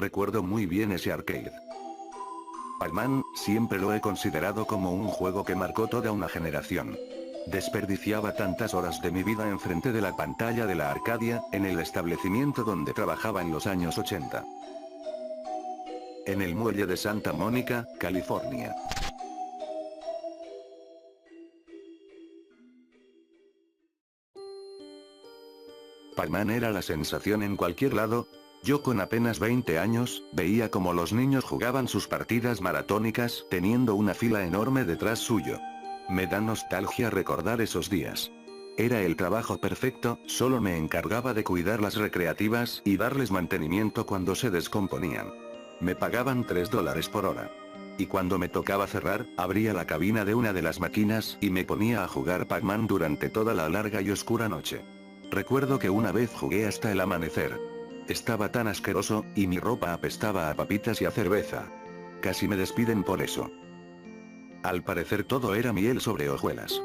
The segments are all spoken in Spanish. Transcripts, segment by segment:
Recuerdo muy bien ese arcade. Pac-Man, siempre lo he considerado como un juego que marcó toda una generación. Desperdiciaba tantas horas de mi vida enfrente de la pantalla de la Arcadia, en el establecimiento donde trabajaba en los años 80. En el muelle de Santa Mónica, California. Pac-Man era la sensación en cualquier lado. Yo con apenas 20 años, veía como los niños jugaban sus partidas maratónicas, teniendo una fila enorme detrás suyo. Me da nostalgia recordar esos días. Era el trabajo perfecto, solo me encargaba de cuidar las recreativas y darles mantenimiento cuando se descomponían. Me pagaban $3 por hora. Y cuando me tocaba cerrar, abría la cabina de una de las máquinas y me ponía a jugar Pac-Man durante toda la larga y oscura noche. Recuerdo que una vez jugué hasta el amanecer. Estaba tan asqueroso, y mi ropa apestaba a papitas y a cerveza. Casi me despiden por eso. Al parecer todo era miel sobre hojuelas.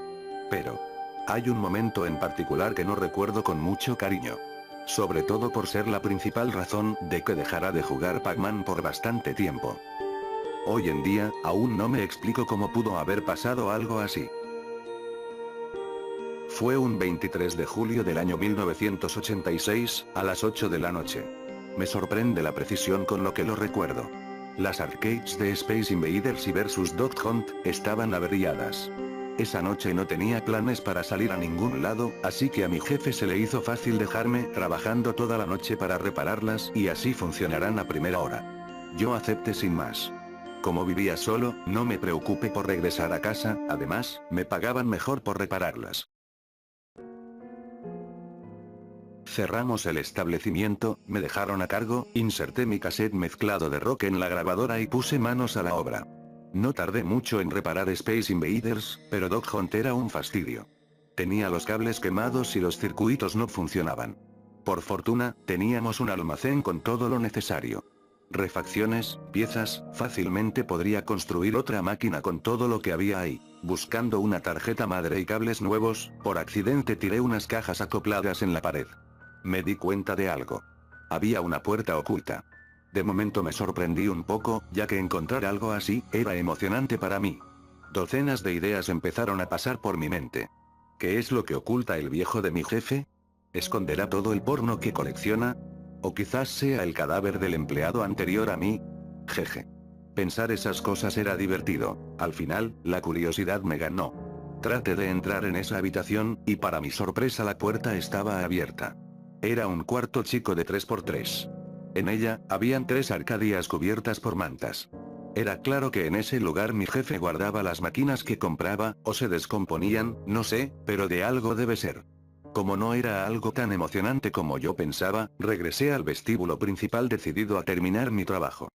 Pero hay un momento en particular que no recuerdo con mucho cariño. Sobre todo por ser la principal razón de que dejara de jugar Pac-Man por bastante tiempo. Hoy en día, aún no me explico cómo pudo haber pasado algo así. Fue un 23 de julio del año 1986, a las 8 de la noche. Me sorprende la precisión con lo que lo recuerdo. Las arcades de Space Invaders y Versus Dog Hunt estaban averiadas. Esa noche no tenía planes para salir a ningún lado, así que a mi jefe se le hizo fácil dejarme trabajando toda la noche para repararlas y así funcionarán a primera hora. Yo acepté sin más. Como vivía solo, no me preocupé por regresar a casa, además, me pagaban mejor por repararlas. Cerramos el establecimiento, me dejaron a cargo, inserté mi cassette mezclado de rock en la grabadora y puse manos a la obra. No tardé mucho en reparar Space Invaders, pero Dog Hunt era un fastidio. Tenía los cables quemados y los circuitos no funcionaban. Por fortuna, teníamos un almacén con todo lo necesario. Refacciones, piezas, fácilmente podría construir otra máquina con todo lo que había ahí. Buscando una tarjeta madre y cables nuevos, por accidente tiré unas cajas acopladas en la pared. Me di cuenta de algo. Había una puerta oculta. De momento me sorprendí un poco, ya que encontrar algo así, era emocionante para mí. Docenas de ideas empezaron a pasar por mi mente. ¿Qué es lo que oculta el viejo de mi jefe? ¿Esconderá todo el porno que colecciona? ¿O quizás sea el cadáver del empleado anterior a mí? Jeje. Pensar esas cosas era divertido. Al final, la curiosidad me ganó. Traté de entrar en esa habitación, y para mi sorpresa la puerta estaba abierta. Era un cuarto chico de 3×3. En ella, habían 3 arcadias cubiertas por mantas. Era claro que en ese lugar mi jefe guardaba las máquinas que compraba, o se descomponían, no sé, pero de algo debe ser. Como no era algo tan emocionante como yo pensaba, regresé al vestíbulo principal decidido a terminar mi trabajo.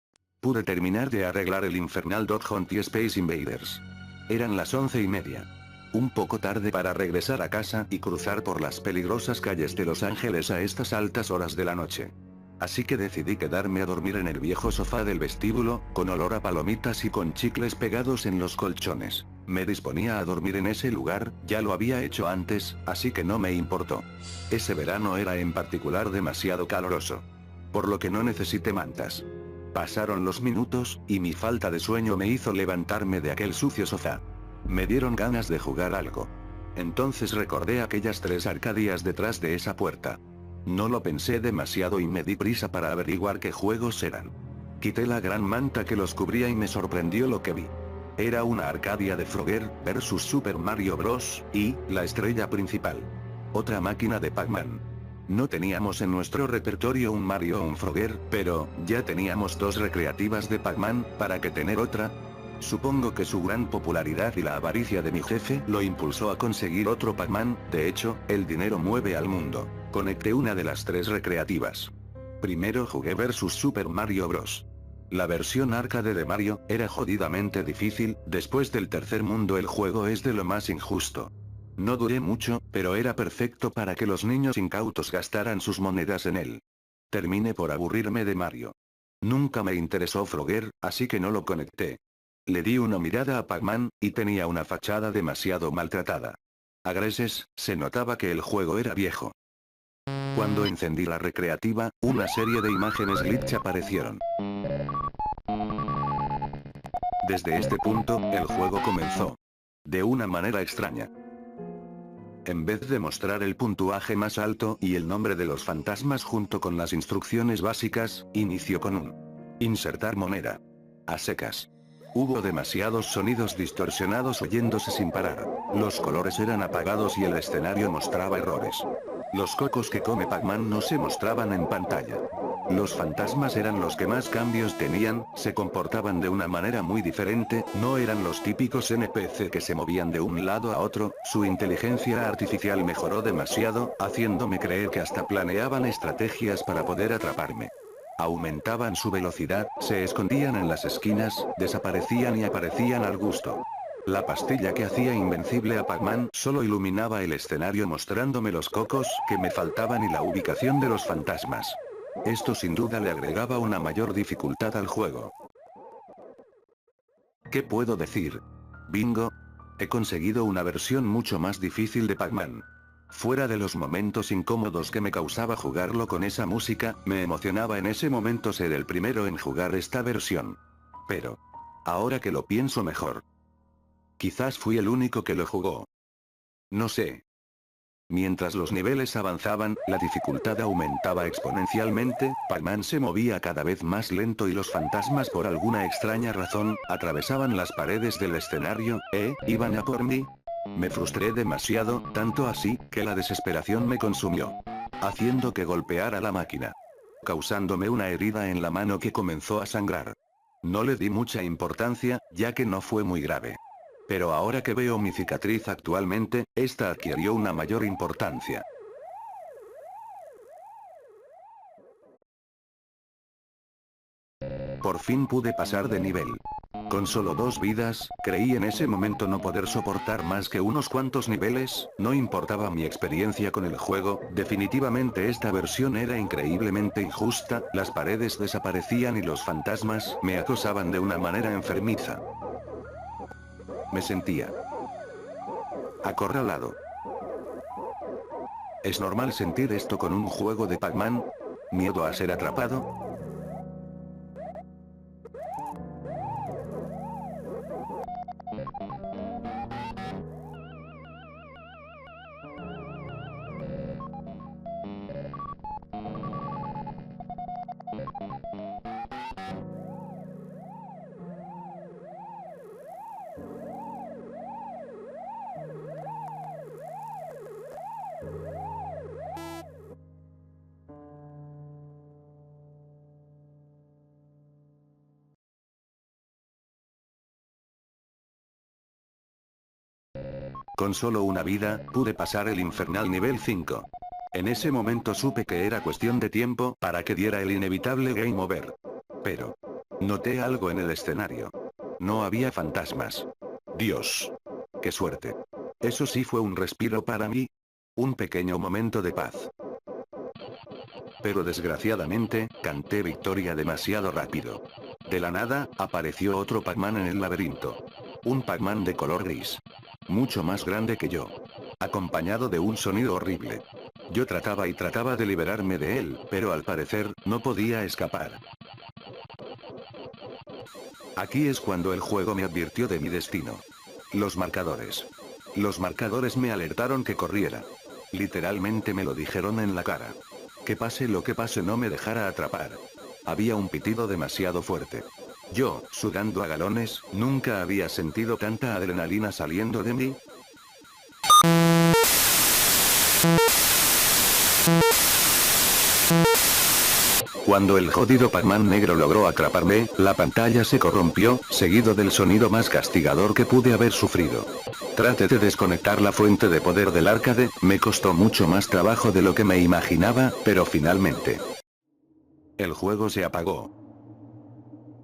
Pude terminar de arreglar el infernal Dog Hunt y Space Invaders. Eran las 11:30. Un poco tarde para regresar a casa y cruzar por las peligrosas calles de Los Ángeles a estas altas horas de la noche. Así que decidí quedarme a dormir en el viejo sofá del vestíbulo, con olor a palomitas y con chicles pegados en los colchones. Me disponía a dormir en ese lugar, ya lo había hecho antes, así que no me importó. Ese verano era en particular demasiado caluroso. Por lo que no necesité mantas. Pasaron los minutos, y mi falta de sueño me hizo levantarme de aquel sucio sofá. Me dieron ganas de jugar algo. Entonces recordé aquellas 3 arcadias detrás de esa puerta. No lo pensé demasiado y me di prisa para averiguar qué juegos eran. Quité la gran manta que los cubría y me sorprendió lo que vi. Era una arcadia de Frogger, versus Super Mario Bros., y, la estrella principal. Otra máquina de Pac-Man. No teníamos en nuestro repertorio un Mario o un Frogger, pero, ya teníamos 2 recreativas de Pac-Man, ¿para qué tener otra? Supongo que su gran popularidad y la avaricia de mi jefe lo impulsó a conseguir otro Pac-Man, de hecho, el dinero mueve al mundo. Conecté una de las 3 recreativas. Primero jugué versus Super Mario Bros. La versión arcade de Mario era jodidamente difícil, después del tercer mundo el juego es de lo más injusto. No duré mucho, pero era perfecto para que los niños incautos gastaran sus monedas en él. Terminé por aburrirme de Mario. Nunca me interesó Frogger, así que no lo conecté. Le di una mirada a Pac-Man, y tenía una fachada demasiado maltratada. A greses, se notaba que el juego era viejo. Cuando encendí la recreativa, una serie de imágenes glitch aparecieron. Desde este punto, el juego comenzó. De una manera extraña. En vez de mostrar el puntuaje más alto y el nombre de los fantasmas junto con las instrucciones básicas, inició con un insertar moneda. A secas. Hubo demasiados sonidos distorsionados oyéndose sin parar. Los colores eran apagados y el escenario mostraba errores. Los cocos que come Pac-Man no se mostraban en pantalla. Los fantasmas eran los que más cambios tenían, se comportaban de una manera muy diferente, no eran los típicos NPC que se movían de un lado a otro, su inteligencia artificial mejoró demasiado, haciéndome creer que hasta planeaban estrategias para poder atraparme. Aumentaban su velocidad, se escondían en las esquinas, desaparecían y aparecían al gusto. La pastilla que hacía invencible a Pac-Man solo iluminaba el escenario mostrándome los cocos que me faltaban y la ubicación de los fantasmas. Esto sin duda le agregaba una mayor dificultad al juego. ¿Qué puedo decir? Bingo. He conseguido una versión mucho más difícil de Pac-Man. Fuera de los momentos incómodos que me causaba jugarlo con esa música, me emocionaba en ese momento ser el primero en jugar esta versión. Pero, ahora que lo pienso mejor, quizás fui el único que lo jugó. No sé. Mientras los niveles avanzaban, la dificultad aumentaba exponencialmente, Pac-Man se movía cada vez más lento y los fantasmas por alguna extraña razón, atravesaban las paredes del escenario, iban a por mí. Me frustré demasiado, tanto así, que la desesperación me consumió. Haciendo que golpeara la máquina. Causándome una herida en la mano que comenzó a sangrar. No le di mucha importancia, ya que no fue muy grave. Pero ahora que veo mi cicatriz actualmente, esta adquirió una mayor importancia. Por fin pude pasar de nivel. Con solo 2 vidas, creí en ese momento no poder soportar más que unos cuantos niveles, no importaba mi experiencia con el juego, definitivamente esta versión era increíblemente injusta, las paredes desaparecían y los fantasmas me acosaban de una manera enfermiza. Me sentía acorralado. ¿Es normal sentir esto con un juego de Pac-Man? ¿Miedo a ser atrapado? Con solo una vida, pude pasar el infernal nivel 5. En ese momento supe que era cuestión de tiempo para que diera el inevitable game over. Pero, noté algo en el escenario. No había fantasmas. Dios. ¡Qué suerte! Eso sí fue un respiro para mí. Un pequeño momento de paz. Pero desgraciadamente, canté victoria demasiado rápido. De la nada, apareció otro Pac-Man en el laberinto. Un Pac-Man de color gris. Mucho más grande que yo. Acompañado de un sonido horrible. Yo trataba y trataba de liberarme de él, pero al parecer, no podía escapar. Aquí es cuando el juego me advirtió de mi destino. Los marcadores. Los marcadores me alertaron que corriera. Literalmente me lo dijeron en la cara. Que pase lo que pase no me dejara atrapar. Había un pitido demasiado fuerte. Yo, sudando a galones, nunca había sentido tanta adrenalina saliendo de mí. Cuando el jodido Pac-Man negro logró atraparme, la pantalla se corrompió, seguido del sonido más castigador que pude haber sufrido. Traté de desconectar la fuente de poder del arcade, me costó mucho más trabajo de lo que me imaginaba, pero finalmente el juego se apagó.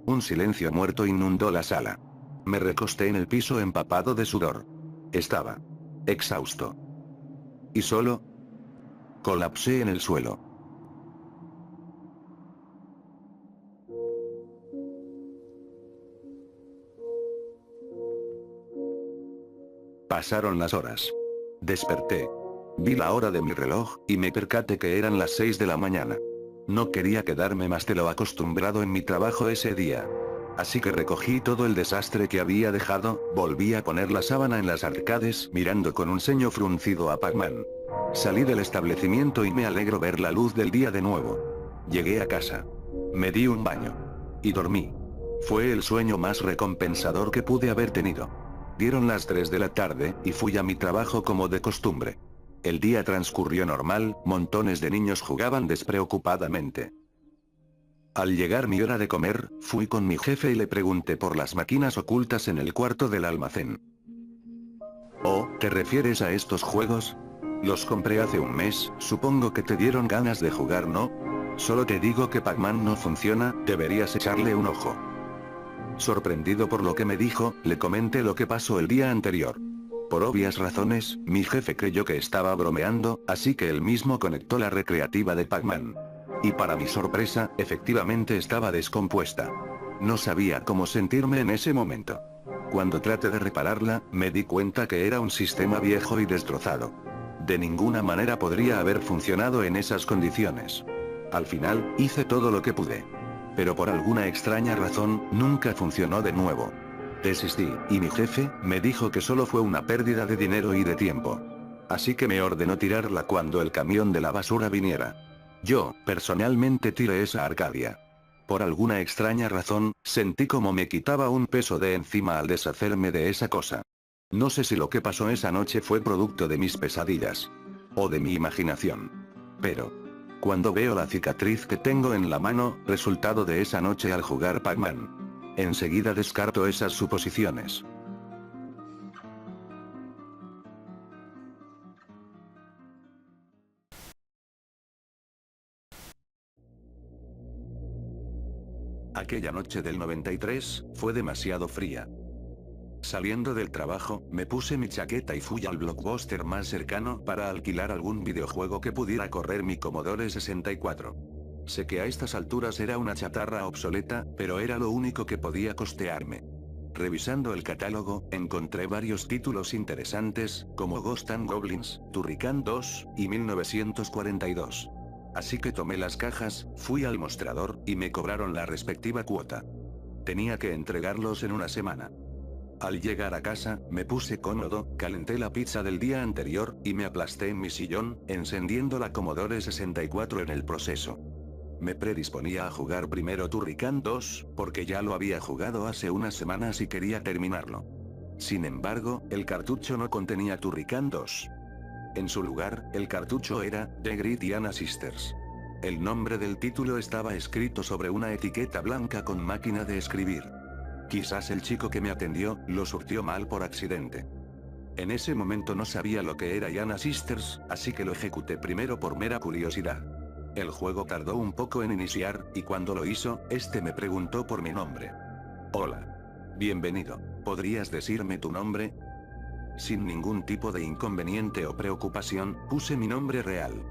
Un silencio muerto inundó la sala. Me recosté en el piso empapado de sudor. Estaba exhausto. Y solo colapsé en el suelo. Pasaron las horas. Desperté. Vi la hora de mi reloj, y me percaté que eran las 6 de la mañana. No quería quedarme más de lo acostumbrado en mi trabajo ese día. Así que recogí todo el desastre que había dejado, volví a poner la sábana en las arcades, mirando con un ceño fruncido a Pac-Man. Salí del establecimiento y me alegro ver la luz del día de nuevo. Llegué a casa. Me di un baño. Y dormí. Fue el sueño más recompensador que pude haber tenido. Dieron las 3 de la tarde, y fui a mi trabajo como de costumbre. El día transcurrió normal, montones de niños jugaban despreocupadamente. Al llegar mi hora de comer, fui con mi jefe y le pregunté por las máquinas ocultas en el cuarto del almacén. ¿Oh, te refieres a estos juegos? Los compré hace un mes, supongo que te dieron ganas de jugar, ¿no? Solo te digo que Pac-Man no funciona, deberías echarle un ojo. Sorprendido por lo que me dijo, le comenté lo que pasó el día anterior. Por obvias razones, mi jefe creyó que estaba bromeando, así que él mismo conectó la recreativa de Pac-Man. Y para mi sorpresa, efectivamente estaba descompuesta. No sabía cómo sentirme en ese momento. Cuando traté de repararla, me di cuenta que era un sistema viejo y destrozado. De ninguna manera podría haber funcionado en esas condiciones. Al final, hice todo lo que pude. Pero por alguna extraña razón, nunca funcionó de nuevo. Desistí, y mi jefe me dijo que solo fue una pérdida de dinero y de tiempo. Así que me ordenó tirarla cuando el camión de la basura viniera. Yo, personalmente tiré esa Arcadia. Por alguna extraña razón, sentí como me quitaba un peso de encima al deshacerme de esa cosa. No sé si lo que pasó esa noche fue producto de mis pesadillas. O de mi imaginación. Pero, cuando veo la cicatriz que tengo en la mano, resultado de esa noche al jugar Pac-Man, enseguida descarto esas suposiciones. Aquella noche del 93, fue demasiado fría. Saliendo del trabajo, me puse mi chaqueta y fui al Blockbuster más cercano para alquilar algún videojuego que pudiera correr mi Commodore 64. Sé que a estas alturas era una chatarra obsoleta, pero era lo único que podía costearme. Revisando el catálogo, encontré varios títulos interesantes, como Ghost and Goblins, Turrican 2, y 1942. Así que tomé las cajas, fui al mostrador, y me cobraron la respectiva cuota. Tenía que entregarlos en una semana. Al llegar a casa, me puse cómodo, calenté la pizza del día anterior, y me aplasté en mi sillón, encendiendo la Commodore 64 en el proceso. Me predisponía a jugar primero Turrican 2, porque ya lo había jugado hace unas semanas y quería terminarlo. Sin embargo, el cartucho no contenía Turrican 2. En su lugar, el cartucho era The Great Diana Sisters. El nombre del título estaba escrito sobre una etiqueta blanca con máquina de escribir. Quizás el chico que me atendió, lo surtió mal por accidente. En ese momento no sabía lo que era Diana Sisters, así que lo ejecuté primero por mera curiosidad. El juego tardó un poco en iniciar, y cuando lo hizo, este me preguntó por mi nombre. Hola. Bienvenido. ¿Podrías decirme tu nombre? Sin ningún tipo de inconveniente o preocupación, puse mi nombre real.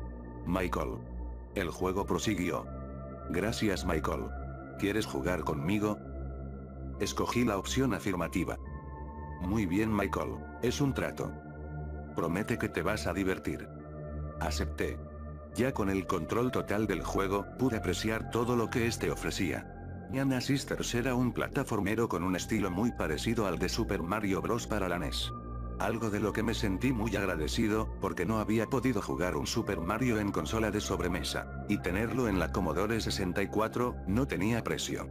Michael. El juego prosiguió. Gracias, Michael. ¿Quieres jugar conmigo? Escogí la opción afirmativa. Muy bien, Michael, es un trato. Promete que te vas a divertir. Acepté. Ya con el control total del juego, pude apreciar todo lo que este ofrecía. Diana Sisters era un plataformero con un estilo muy parecido al de Super Mario Bros. Para la NES. Algo de lo que me sentí muy agradecido, porque no había podido jugar un Super Mario en consola de sobremesa, y tenerlo en la Commodore 64, no tenía precio.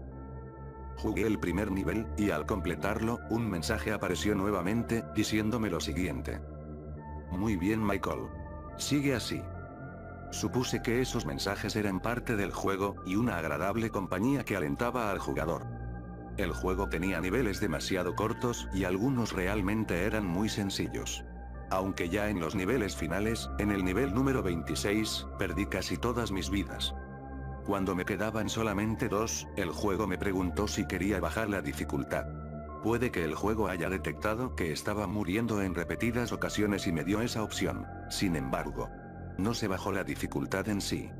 Jugué el primer nivel, y al completarlo, un mensaje apareció nuevamente, diciéndome lo siguiente. Muy bien, Michael. Sigue así. Supuse que esos mensajes eran parte del juego, y una agradable compañía que alentaba al jugador. El juego tenía niveles demasiado cortos, y algunos realmente eran muy sencillos. Aunque ya en los niveles finales, en el nivel número 26, perdí casi todas mis vidas. Cuando me quedaban solamente 2, el juego me preguntó si quería bajar la dificultad. Puede que el juego haya detectado que estaba muriendo en repetidas ocasiones y me dio esa opción. Sin embargo, no se bajó la dificultad en sí.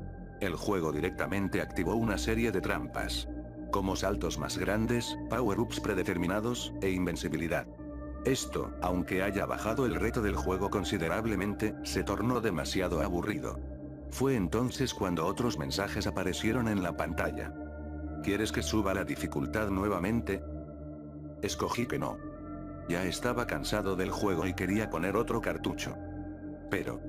El juego directamente activó una serie de trampas, como saltos más grandes, power-ups predeterminados, e invencibilidad. Esto, aunque haya bajado el reto del juego considerablemente, se tornó demasiado aburrido. Fue entonces cuando otros mensajes aparecieron en la pantalla. ¿Quieres que suba la dificultad nuevamente? Escogí que no. Ya estaba cansado del juego y quería poner otro cartucho. Pero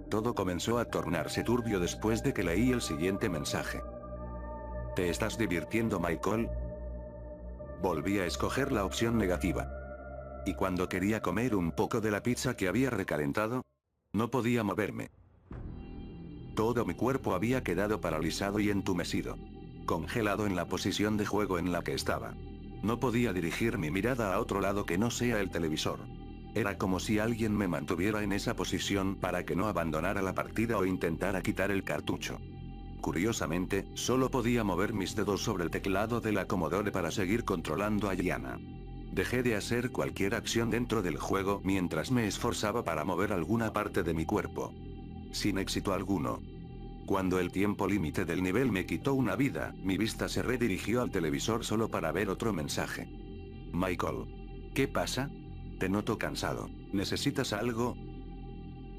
todo comenzó a tornarse turbio después de que leí el siguiente mensaje. ¿Te estás divirtiendo, Michael? Volví a escoger la opción negativa. Y cuando quería comer un poco de la pizza que había recalentado, no podía moverme. Todo mi cuerpo había quedado paralizado y entumecido. Congelado en la posición de juego en la que estaba. No podía dirigir mi mirada a otro lado que no sea el televisor. Era como si alguien me mantuviera en esa posición para que no abandonara la partida o intentara quitar el cartucho. Curiosamente, solo podía mover mis dedos sobre el teclado de la Commodore para seguir controlando a Gianna. Dejé de hacer cualquier acción dentro del juego mientras me esforzaba para mover alguna parte de mi cuerpo. Sin éxito alguno. Cuando el tiempo límite del nivel me quitó una vida, mi vista se redirigió al televisor solo para ver otro mensaje. Michael. ¿Qué pasa? Te noto cansado. ¿Necesitas algo?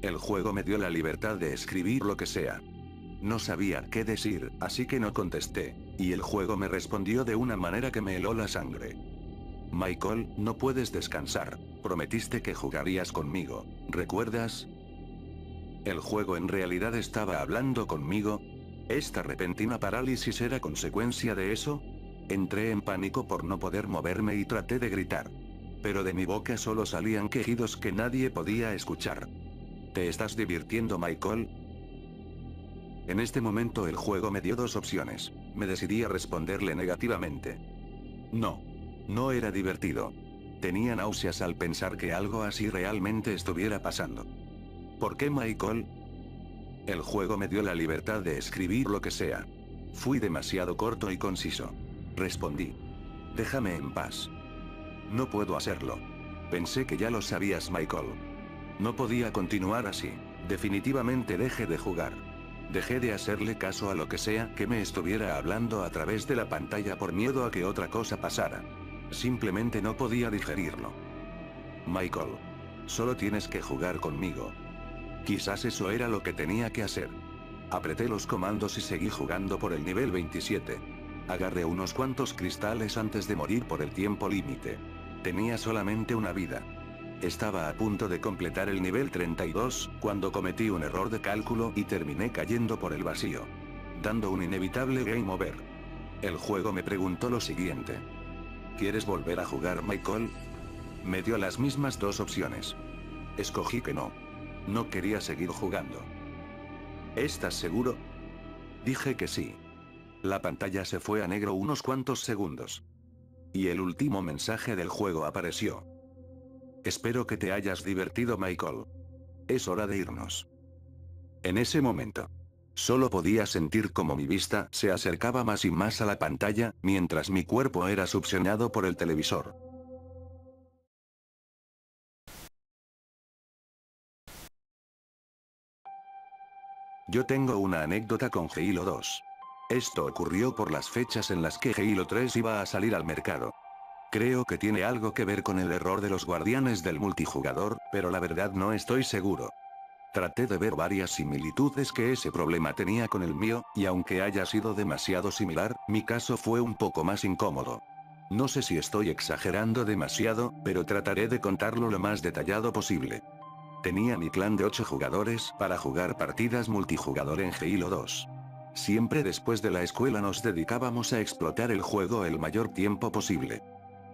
El juego me dio la libertad de escribir lo que sea. No sabía qué decir, así que no contesté, y el juego me respondió de una manera que me heló la sangre. Michael, no puedes descansar. Prometiste que jugarías conmigo, ¿recuerdas? ¿El juego en realidad estaba hablando conmigo? ¿Esta repentina parálisis era consecuencia de eso? Entré en pánico por no poder moverme y traté de gritar. Pero de mi boca solo salían quejidos que nadie podía escuchar. ¿Te estás divirtiendo, Michael? En este momento el juego me dio dos opciones. Me decidí a responderle negativamente. No. No era divertido. Tenía náuseas al pensar que algo así realmente estuviera pasando. ¿Por qué, Michael? El juego me dio la libertad de escribir lo que sea. Fui demasiado corto y conciso. Respondí. Déjame en paz. No puedo hacerlo. Pensé que ya lo sabías, Michael. No podía continuar así. Definitivamente dejé de jugar. Dejé de hacerle caso a lo que sea que me estuviera hablando a través de la pantalla por miedo a que otra cosa pasara. Simplemente no podía digerirlo. Michael. Solo tienes que jugar conmigo. Quizás eso era lo que tenía que hacer. Apreté los comandos y seguí jugando por el nivel 27. Agarré unos cuantos cristales antes de morir por el tiempo límite. Tenía solamente una vida. Estaba a punto de completar el nivel 32, cuando cometí un error de cálculo y terminé cayendo por el vacío. Dando un inevitable game over. El juego me preguntó lo siguiente. ¿Quieres volver a jugar, Michael? Me dio las mismas dos opciones. Escogí que no. No quería seguir jugando. ¿Estás seguro? Dije que sí. La pantalla se fue a negro unos cuantos segundos. Y el último mensaje del juego apareció. Espero que te hayas divertido, Michael. Es hora de irnos. En ese momento, solo podía sentir cómo mi vista se acercaba más y más a la pantalla, mientras mi cuerpo era succionado por el televisor. Yo tengo una anécdota con Halo 2. Esto ocurrió por las fechas en las que Halo 3 iba a salir al mercado. Creo que tiene algo que ver con el error de los guardianes del multijugador, pero la verdad no estoy seguro. Traté de ver varias similitudes que ese problema tenía con el mío, y aunque haya sido demasiado similar, mi caso fue un poco más incómodo. No sé si estoy exagerando demasiado, pero trataré de contarlo lo más detallado posible. Tenía mi clan de 8 jugadores para jugar partidas multijugador en Halo 2. Siempre después de la escuela nos dedicábamos a explotar el juego el mayor tiempo posible.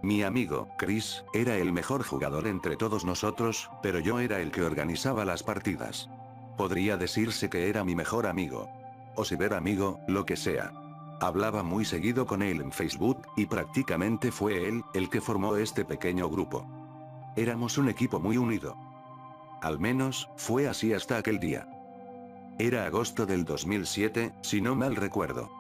Mi amigo, Chris, era el mejor jugador entre todos nosotros, pero yo era el que organizaba las partidas. Podría decirse que era mi mejor amigo. O ciberamigo, lo que sea. Hablaba muy seguido con él en Facebook, y prácticamente fue él el que formó este pequeño grupo. Éramos un equipo muy unido. Al menos, fue así hasta aquel día. Era agosto del 2007, si no mal recuerdo.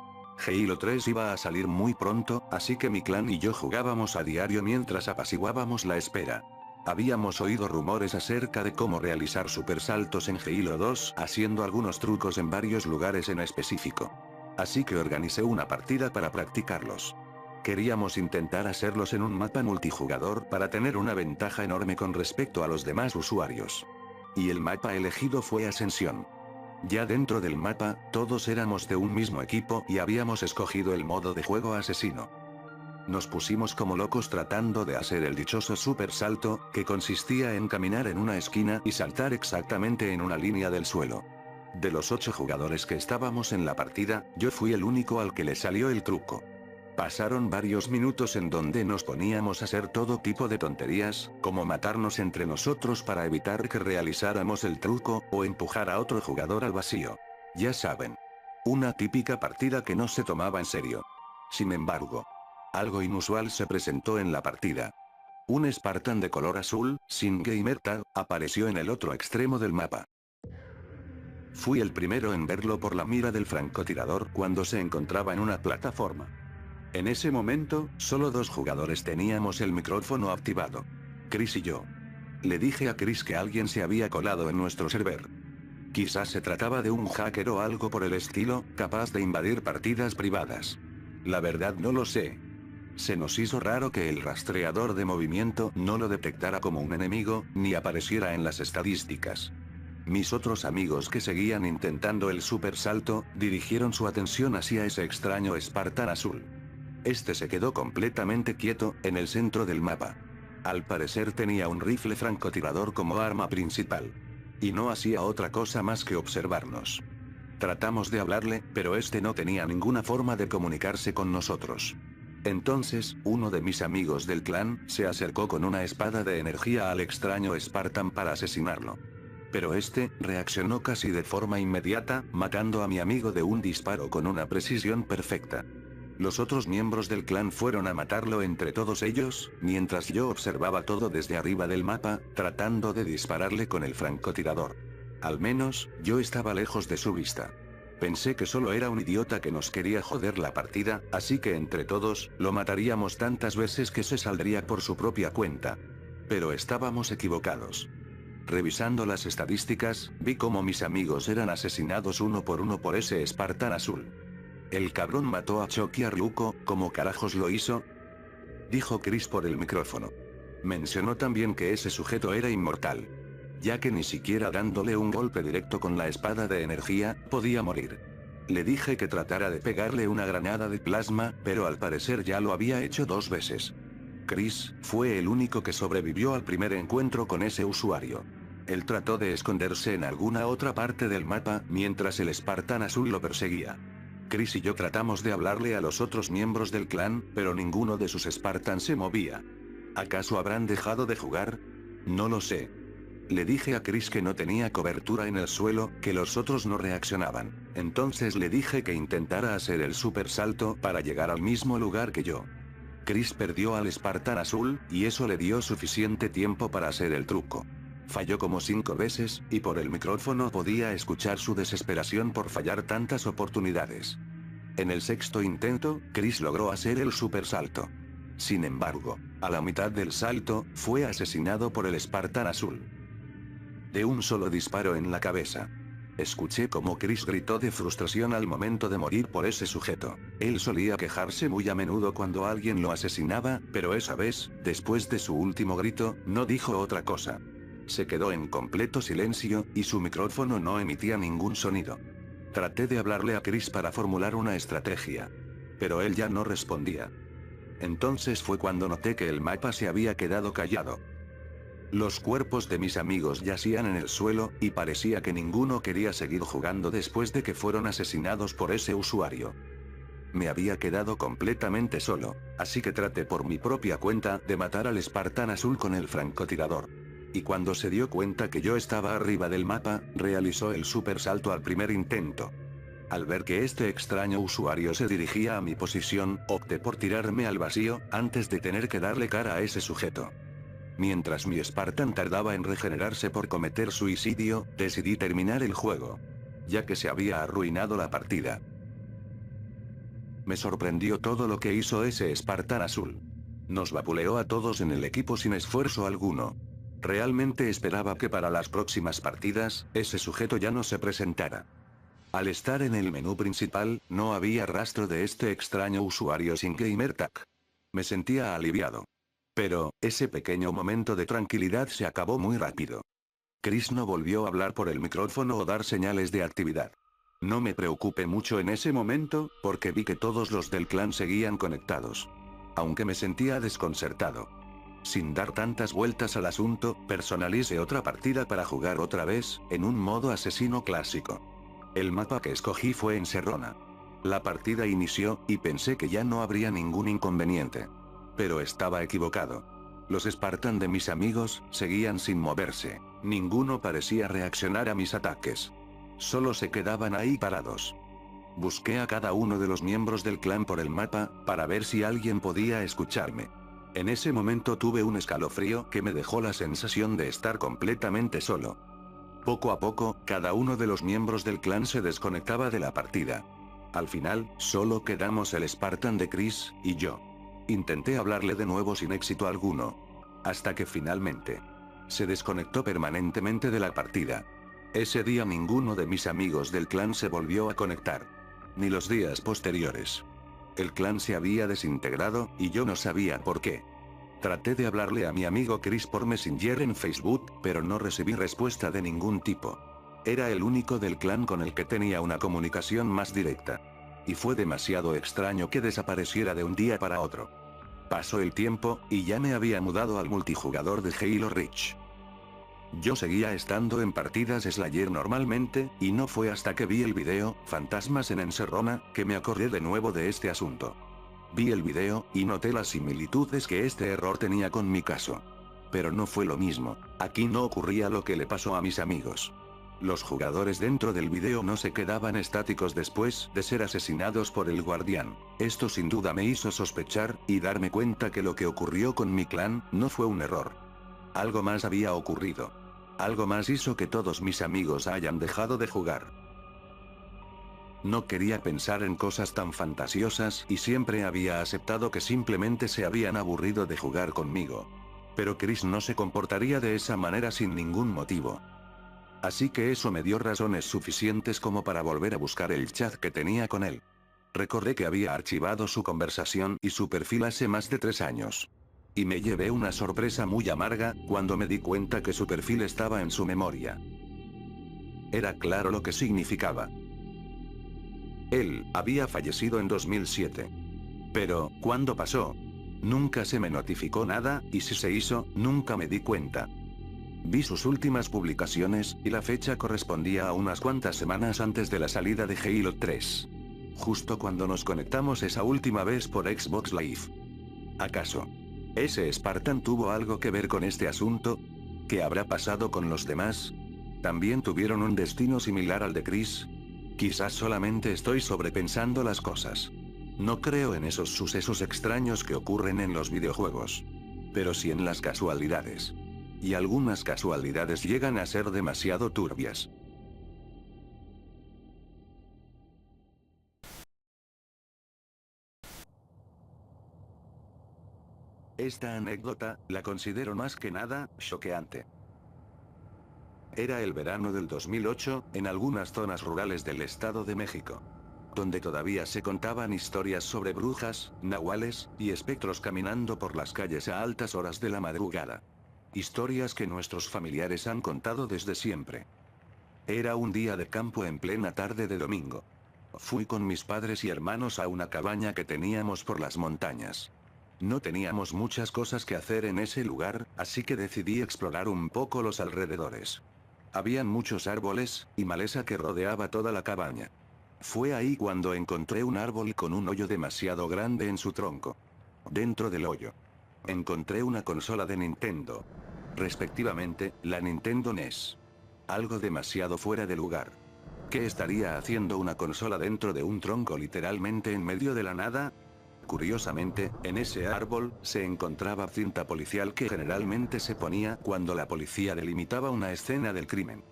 Halo 3 iba a salir muy pronto, así que mi clan y yo jugábamos a diario mientras apaciguábamos la espera. Habíamos oído rumores acerca de cómo realizar supersaltos en Halo 2, haciendo algunos trucos en varios lugares en específico. Así que organicé una partida para practicarlos. Queríamos intentar hacerlos en un mapa multijugador para tener una ventaja enorme con respecto a los demás usuarios. Y el mapa elegido fue Ascensión. Ya dentro del mapa, todos éramos de un mismo equipo y habíamos escogido el modo de juego asesino. Nos pusimos como locos tratando de hacer el dichoso super salto, que consistía en caminar en una esquina y saltar exactamente en una línea del suelo. De los 8 jugadores que estábamos en la partida, yo fui el único al que le salió el truco. Pasaron varios minutos en donde nos poníamos a hacer todo tipo de tonterías, como matarnos entre nosotros para evitar que realizáramos el truco, o empujar a otro jugador al vacío. Ya saben. Una típica partida que no se tomaba en serio. Sin embargo, algo inusual se presentó en la partida. Un Spartan de color azul, sin gamer tag, apareció en el otro extremo del mapa. Fui el primero en verlo por la mira del francotirador cuando se encontraba en una plataforma. En ese momento, solo 2 jugadores teníamos el micrófono activado. Chris y yo. Le dije a Chris que alguien se había colado en nuestro server. Quizás se trataba de un hacker o algo por el estilo, capaz de invadir partidas privadas. La verdad no lo sé. Se nos hizo raro que el rastreador de movimiento no lo detectara como un enemigo, ni apareciera en las estadísticas. Mis otros amigos que seguían intentando el super salto, dirigieron su atención hacia ese extraño Spartan azul. Este se quedó completamente quieto, en el centro del mapa. Al parecer tenía un rifle francotirador como arma principal. Y no hacía otra cosa más que observarnos. Tratamos de hablarle, pero este no tenía ninguna forma de comunicarse con nosotros. Entonces, uno de mis amigos del clan, se acercó con una espada de energía al extraño Spartan para asesinarlo. Pero este, reaccionó casi de forma inmediata, matando a mi amigo de un disparo con una precisión perfecta. Los otros miembros del clan fueron a matarlo entre todos ellos, mientras yo observaba todo desde arriba del mapa, tratando de dispararle con el francotirador. Al menos, yo estaba lejos de su vista. Pensé que solo era un idiota que nos quería joder la partida, así que entre todos, lo mataríamos tantas veces que se saldría por su propia cuenta. Pero estábamos equivocados. Revisando las estadísticas, vi cómo mis amigos eran asesinados uno por ese Spartan azul. El cabrón mató a Chucky Arluco, ¿cómo carajos lo hizo? Dijo Chris por el micrófono. Mencionó también que ese sujeto era inmortal. Ya que ni siquiera dándole un golpe directo con la espada de energía, podía morir. Le dije que tratara de pegarle una granada de plasma, pero al parecer ya lo había hecho 2 veces. Chris fue el único que sobrevivió al primer encuentro con ese usuario. Él trató de esconderse en alguna otra parte del mapa, mientras el Spartan azul lo perseguía. Chris y yo tratamos de hablarle a los otros miembros del clan, pero ninguno de sus Spartans se movía. ¿Acaso habrán dejado de jugar? No lo sé. Le dije a Chris que no tenía cobertura en el suelo, que los otros no reaccionaban. Entonces le dije que intentara hacer el super salto para llegar al mismo lugar que yo. Chris perdió al Spartan azul, y eso le dio suficiente tiempo para hacer el truco. Falló como 5 veces, y por el micrófono podía escuchar su desesperación por fallar tantas oportunidades. En el 6º intento, Chris logró hacer el super salto. Sin embargo, a la mitad del salto, fue asesinado por el Spartan azul. De un solo disparo en la cabeza. Escuché como Chris gritó de frustración al momento de morir por ese sujeto. Él solía quejarse muy a menudo cuando alguien lo asesinaba, pero esa vez, después de su último grito, no dijo otra cosa. Se quedó en completo silencio, y su micrófono no emitía ningún sonido. Traté de hablarle a Chris para formular una estrategia. Pero él ya no respondía. Entonces fue cuando noté que el mapa se había quedado callado. Los cuerpos de mis amigos yacían en el suelo, y parecía que ninguno quería seguir jugando después de que fueron asesinados por ese usuario. Me había quedado completamente solo, así que traté por mi propia cuenta de matar al Spartan azul con el francotirador. Y cuando se dio cuenta que yo estaba arriba del mapa, realizó el super salto al primer intento. Al ver que este extraño usuario se dirigía a mi posición, opté por tirarme al vacío, antes de tener que darle cara a ese sujeto. Mientras mi Spartan tardaba en regenerarse por cometer suicidio, decidí terminar el juego. Ya que se había arruinado la partida. Me sorprendió todo lo que hizo ese Spartan azul. Nos vapuleó a todos en el equipo sin esfuerzo alguno. Realmente esperaba que para las próximas partidas, ese sujeto ya no se presentara. Al estar en el menú principal, no había rastro de este extraño usuario sin gamer tag. Me sentía aliviado. Pero, ese pequeño momento de tranquilidad se acabó muy rápido. Chris no volvió a hablar por el micrófono o dar señales de actividad. No me preocupé mucho en ese momento, porque vi que todos los del clan seguían conectados. Aunque me sentía desconcertado. Sin dar tantas vueltas al asunto, personalicé otra partida para jugar otra vez, en un modo asesino clásico. El mapa que escogí fue Encerrona. La partida inició, y pensé que ya no habría ningún inconveniente. Pero estaba equivocado. Los Spartan de mis amigos, seguían sin moverse. Ninguno parecía reaccionar a mis ataques. Solo se quedaban ahí parados. Busqué a cada uno de los miembros del clan por el mapa, para ver si alguien podía escucharme. En ese momento tuve un escalofrío que me dejó la sensación de estar completamente solo. Poco a poco, cada uno de los miembros del clan se desconectaba de la partida. Al final, solo quedamos el Spartan de Chris, y yo. Intenté hablarle de nuevo sin éxito alguno. Hasta que finalmente. Se desconectó permanentemente de la partida. Ese día ninguno de mis amigos del clan se volvió a conectar. Ni los días posteriores. El clan se había desintegrado, y yo no sabía por qué. Traté de hablarle a mi amigo Chris por Messenger en Facebook, pero no recibí respuesta de ningún tipo. Era el único del clan con el que tenía una comunicación más directa. Y fue demasiado extraño que desapareciera de un día para otro. Pasó el tiempo, y ya me había mudado al multijugador de Halo Reach. Yo seguía estando en partidas Slayer normalmente, y no fue hasta que vi el video, Fantasmas en Encerrona, que me acordé de nuevo de este asunto. Vi el video, y noté las similitudes que este error tenía con mi caso. Pero no fue lo mismo, aquí no ocurría lo que le pasó a mis amigos. Los jugadores dentro del video no se quedaban estáticos después de ser asesinados por el guardián. Esto sin duda me hizo sospechar, y darme cuenta que lo que ocurrió con mi clan, no fue un error. Algo más había ocurrido. Algo más hizo que todos mis amigos hayan dejado de jugar. No quería pensar en cosas tan fantasiosas y siempre había aceptado que simplemente se habían aburrido de jugar conmigo. Pero Chris no se comportaría de esa manera sin ningún motivo. Así que eso me dio razones suficientes como para volver a buscar el chat que tenía con él. Recordé que había archivado su conversación y su perfil hace más de 3 años. Y me llevé una sorpresa muy amarga, cuando me di cuenta que su perfil estaba en su memoria. Era claro lo que significaba. Él había fallecido en 2007. Pero, ¿cuándo pasó? Nunca se me notificó nada, y si se hizo, nunca me di cuenta. Vi sus últimas publicaciones, y la fecha correspondía a unas cuantas semanas antes de la salida de Halo 3. Justo cuando nos conectamos esa última vez por Xbox Live. ¿Acaso ese Spartan tuvo algo que ver con este asunto? ¿Qué habrá pasado con los demás? ¿También tuvieron un destino similar al de Chris? Quizás solamente estoy sobrepensando las cosas. No creo en esos sucesos extraños que ocurren en los videojuegos. Pero sí en las casualidades. Y algunas casualidades llegan a ser demasiado turbias. Esta anécdota, la considero más que nada, choqueante. Era el verano del 2008, en algunas zonas rurales del Estado de México. Donde todavía se contaban historias sobre brujas, nahuales, y espectros caminando por las calles a altas horas de la madrugada. Historias que nuestros familiares han contado desde siempre. Era un día de campo en plena tarde de domingo. Fui con mis padres y hermanos a una cabaña que teníamos por las montañas. No teníamos muchas cosas que hacer en ese lugar, así que decidí explorar un poco los alrededores. Habían muchos árboles, y maleza que rodeaba toda la cabaña. Fue ahí cuando encontré un árbol con un hoyo demasiado grande en su tronco. Dentro del hoyo, encontré una consola de Nintendo. Respectivamente, la Nintendo NES. Algo demasiado fuera de lugar. ¿Qué estaría haciendo una consola dentro de un tronco literalmente en medio de la nada? Curiosamente, en ese árbol, se encontraba cinta policial que generalmente se ponía cuando la policía delimitaba una escena del crimen.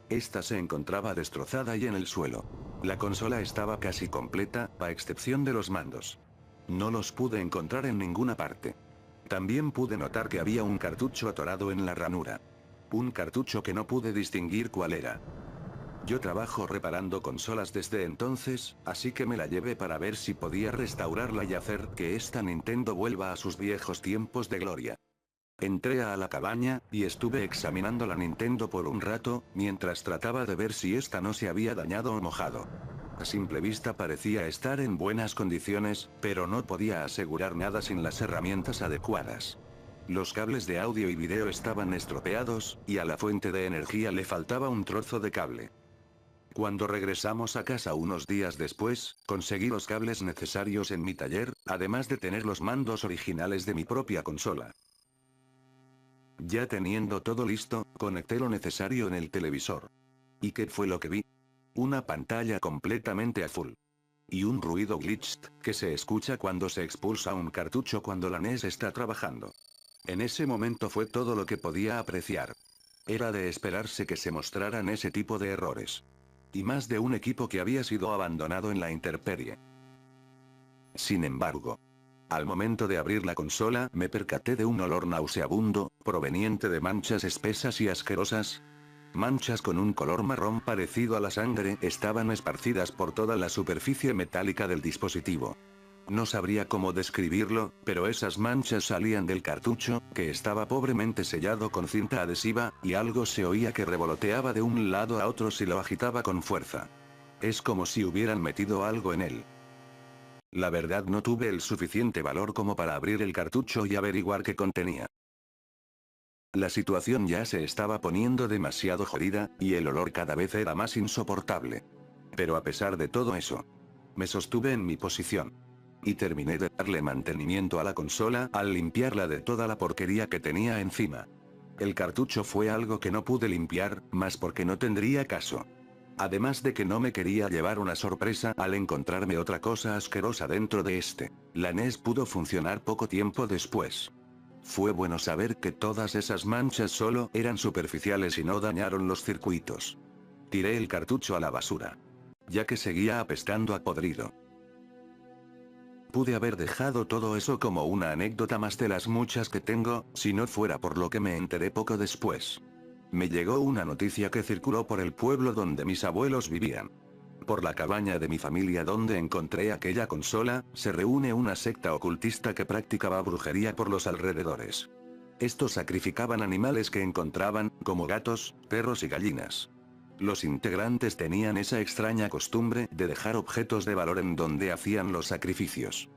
Esta se encontraba destrozada y en el suelo. La consola estaba casi completa, a excepción de los mandos. No los pude encontrar en ninguna parte. También pude notar que había un cartucho atorado en la ranura. Un cartucho que no pude distinguir cuál era. Yo trabajo reparando consolas desde entonces, así que me la llevé para ver si podía restaurarla y hacer que esta Nintendo vuelva a sus viejos tiempos de gloria. Entré a la cabaña, y estuve examinando la Nintendo por un rato, mientras trataba de ver si esta no se había dañado o mojado. A simple vista parecía estar en buenas condiciones, pero no podía asegurar nada sin las herramientas adecuadas. Los cables de audio y video estaban estropeados, y a la fuente de energía le faltaba un trozo de cable. Cuando regresamos a casa unos días después, conseguí los cables necesarios en mi taller, además de tener los mandos originales de mi propia consola. Ya teniendo todo listo, conecté lo necesario en el televisor. ¿Y qué fue lo que vi? Una pantalla completamente azul. Y un ruido glitched, que se escucha cuando se expulsa un cartucho cuando la NES está trabajando. En ese momento fue todo lo que podía apreciar. Era de esperarse que se mostraran ese tipo de errores. Y más de un equipo que había sido abandonado en la intemperie. Sin embargo, al momento de abrir la consola, me percaté de un olor nauseabundo, proveniente de manchas espesas y asquerosas. Manchas con un color marrón parecido a la sangre estaban esparcidas por toda la superficie metálica del dispositivo. No sabría cómo describirlo, pero esas manchas salían del cartucho, que estaba pobremente sellado con cinta adhesiva, y algo se oía que revoloteaba de un lado a otro si lo agitaba con fuerza. Es como si hubieran metido algo en él. La verdad, no tuve el suficiente valor como para abrir el cartucho y averiguar qué contenía. La situación ya se estaba poniendo demasiado jodida, y el olor cada vez era más insoportable. Pero a pesar de todo eso, me sostuve en mi posición. Y terminé de darle mantenimiento a la consola al limpiarla de toda la porquería que tenía encima. El cartucho fue algo que no pude limpiar, más porque no tendría caso. Además de que no me quería llevar una sorpresa al encontrarme otra cosa asquerosa dentro de este. La NES pudo funcionar poco tiempo después. Fue bueno saber que todas esas manchas solo eran superficiales y no dañaron los circuitos. Tiré el cartucho a la basura, ya que seguía apestando a podrido. Pude haber dejado todo eso como una anécdota más de las muchas que tengo, si no fuera por lo que me enteré poco después. Me llegó una noticia que circuló por el pueblo donde mis abuelos vivían. Por la cabaña de mi familia donde encontré aquella consola, se reúne una secta ocultista que practicaba brujería por los alrededores. Estos sacrificaban animales que encontraban, como gatos, perros y gallinas. Los integrantes tenían esa extraña costumbre de dejar objetos de valor en donde hacían los sacrificios.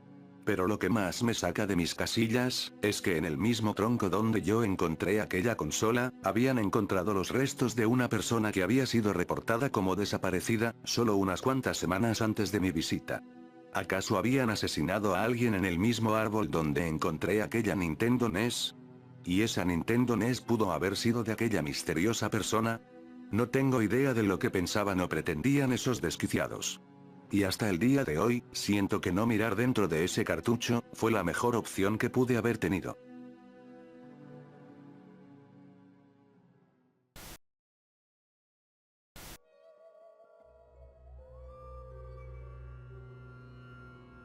Pero lo que más me saca de mis casillas, es que en el mismo tronco donde yo encontré aquella consola, habían encontrado los restos de una persona que había sido reportada como desaparecida, solo unas cuantas semanas antes de mi visita. ¿Acaso habían asesinado a alguien en el mismo árbol donde encontré aquella Nintendo NES? ¿Y esa Nintendo NES pudo haber sido de aquella misteriosa persona? No tengo idea de lo que pensaban o pretendían esos desquiciados. Y hasta el día de hoy, siento que no mirar dentro de ese cartucho, fue la mejor opción que pude haber tenido.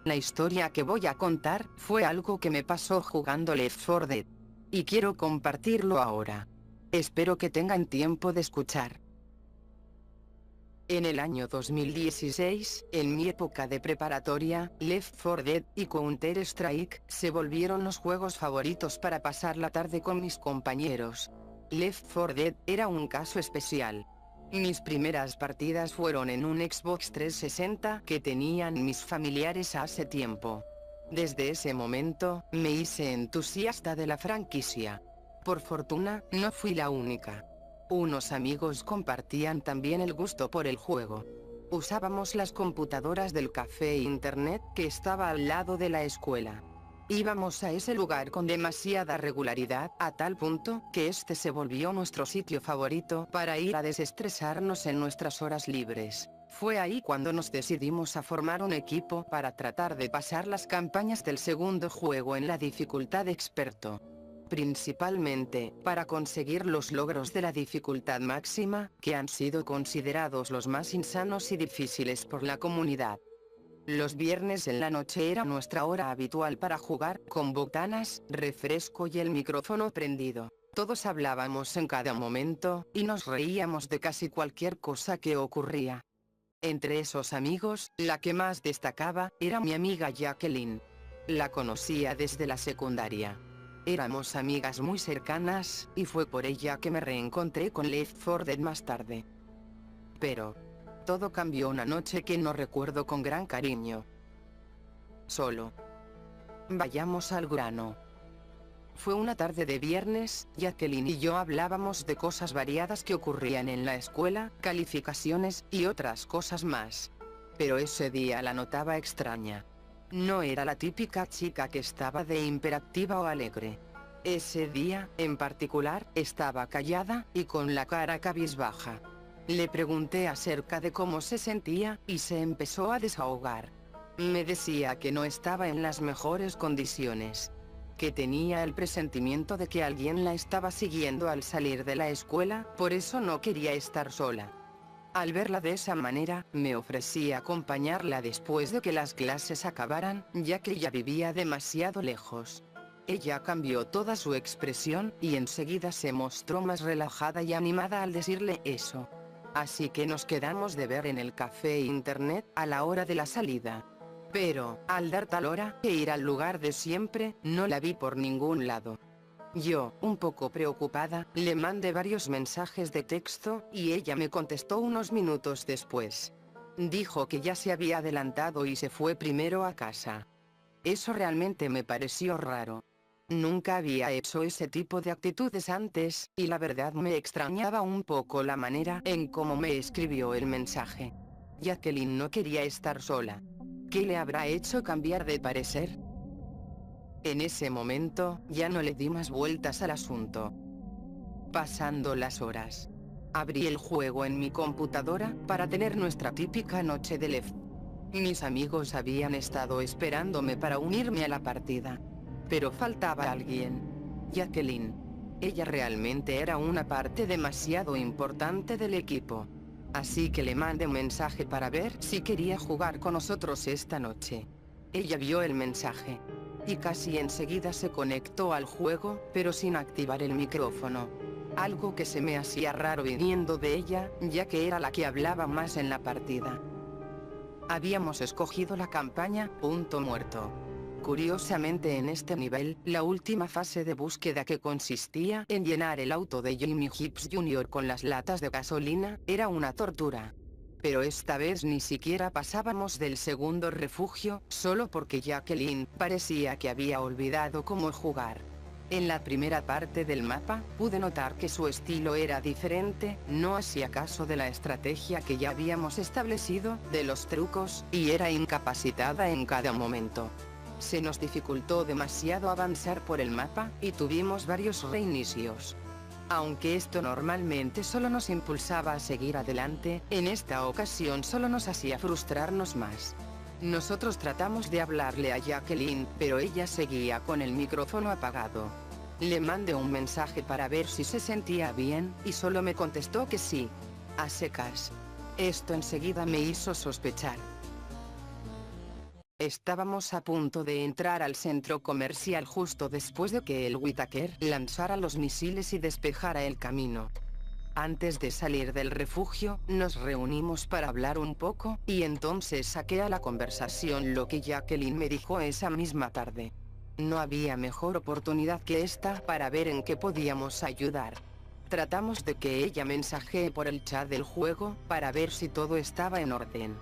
La historia que voy a contar, fue algo que me pasó jugando Left 4 Dead. Y quiero compartirlo ahora. Espero que tengan tiempo de escuchar. En el año 2016, en mi época de preparatoria, Left 4 Dead y Counter-Strike se volvieron los juegos favoritos para pasar la tarde con mis compañeros. Left 4 Dead era un caso especial. Mis primeras partidas fueron en un Xbox 360 que tenían mis familiares hace tiempo. Desde ese momento, me hice entusiasta de la franquicia. Por fortuna, no fui la única. Unos amigos compartían también el gusto por el juego. Usábamos las computadoras del café e internet que estaba al lado de la escuela. Íbamos a ese lugar con demasiada regularidad, a tal punto que este se volvió nuestro sitio favorito para ir a desestresarnos en nuestras horas libres. Fue ahí cuando nos decidimos a formar un equipo para tratar de pasar las campañas del segundo juego en la dificultad experto. Principalmente, para conseguir los logros de la dificultad máxima, que han sido considerados los más insanos y difíciles por la comunidad. Los viernes en la noche era nuestra hora habitual para jugar, con botanas, refresco y el micrófono prendido. Todos hablábamos en cada momento, y nos reíamos de casi cualquier cosa que ocurría. Entre esos amigos, la que más destacaba, era mi amiga Jacqueline. La conocía desde la secundaria. Éramos amigas muy cercanas, y fue por ella que me reencontré con Left 4 Dead más tarde. Pero todo cambió una noche que no recuerdo con gran cariño. Solo. Vayamos al grano. Fue una tarde de viernes, Jacqueline y yo hablábamos de cosas variadas que ocurrían en la escuela, calificaciones y otras cosas más. Pero ese día la notaba extraña. No era la típica chica que estaba de hiperactiva o alegre. Ese día, en particular, estaba callada y con la cara cabizbaja. Le pregunté acerca de cómo se sentía, y se empezó a desahogar. Me decía que no estaba en las mejores condiciones. Que tenía el presentimiento de que alguien la estaba siguiendo al salir de la escuela, por eso no quería estar sola. Al verla de esa manera, me ofrecí a acompañarla después de que las clases acabaran, ya que ella vivía demasiado lejos. Ella cambió toda su expresión, y enseguida se mostró más relajada y animada al decirle eso. Así que nos quedamos de ver en el café internet, a la hora de la salida. Pero, al dar tal hora, e ir al lugar de siempre, no la vi por ningún lado. Yo, un poco preocupada, le mandé varios mensajes de texto, y ella me contestó unos minutos después. Dijo que ya se había adelantado y se fue primero a casa. Eso realmente me pareció raro. Nunca había hecho ese tipo de actitudes antes, y la verdad me extrañaba un poco la manera en cómo me escribió el mensaje. Jacqueline no quería estar sola. ¿Qué le habrá hecho cambiar de parecer? En ese momento, ya no le di más vueltas al asunto. Pasando las horas. Abrí el juego en mi computadora, para tener nuestra típica noche de Left. Mis amigos habían estado esperándome para unirme a la partida. Pero faltaba alguien. Jacqueline. Ella realmente era una parte demasiado importante del equipo. Así que le mandé un mensaje para ver si quería jugar con nosotros esta noche. Ella vio el mensaje. Y casi enseguida se conectó al juego, pero sin activar el micrófono. Algo que se me hacía raro viniendo de ella, ya que era la que hablaba más en la partida. Habíamos escogido la campaña, Punto Muerto. Curiosamente en este nivel, la última fase de búsqueda, que consistía en llenar el auto de Jimmy Gibbs Jr. con las latas de gasolina, era una tortura. Pero esta vez ni siquiera pasábamos del segundo refugio, solo porque Jacqueline parecía que había olvidado cómo jugar. En la primera parte del mapa, pude notar que su estilo era diferente, no hacía caso de la estrategia que ya habíamos establecido, de los trucos, y era incapacitada en cada momento. Se nos dificultó demasiado avanzar por el mapa, y tuvimos varios reinicios. Aunque esto normalmente solo nos impulsaba a seguir adelante, en esta ocasión solo nos hacía frustrarnos más. Nosotros tratamos de hablarle a Jacqueline, pero ella seguía con el micrófono apagado. Le mandé un mensaje para ver si se sentía bien, y solo me contestó que sí. A secas. Esto enseguida me hizo sospechar. Estábamos a punto de entrar al centro comercial justo después de que el Whittaker lanzara los misiles y despejara el camino. Antes de salir del refugio, nos reunimos para hablar un poco, y entonces saqué a la conversación lo que Jacqueline me dijo esa misma tarde. No había mejor oportunidad que esta para ver en qué podíamos ayudar. Tratamos de que ella mensajee por el chat del juego, para ver si todo estaba en orden.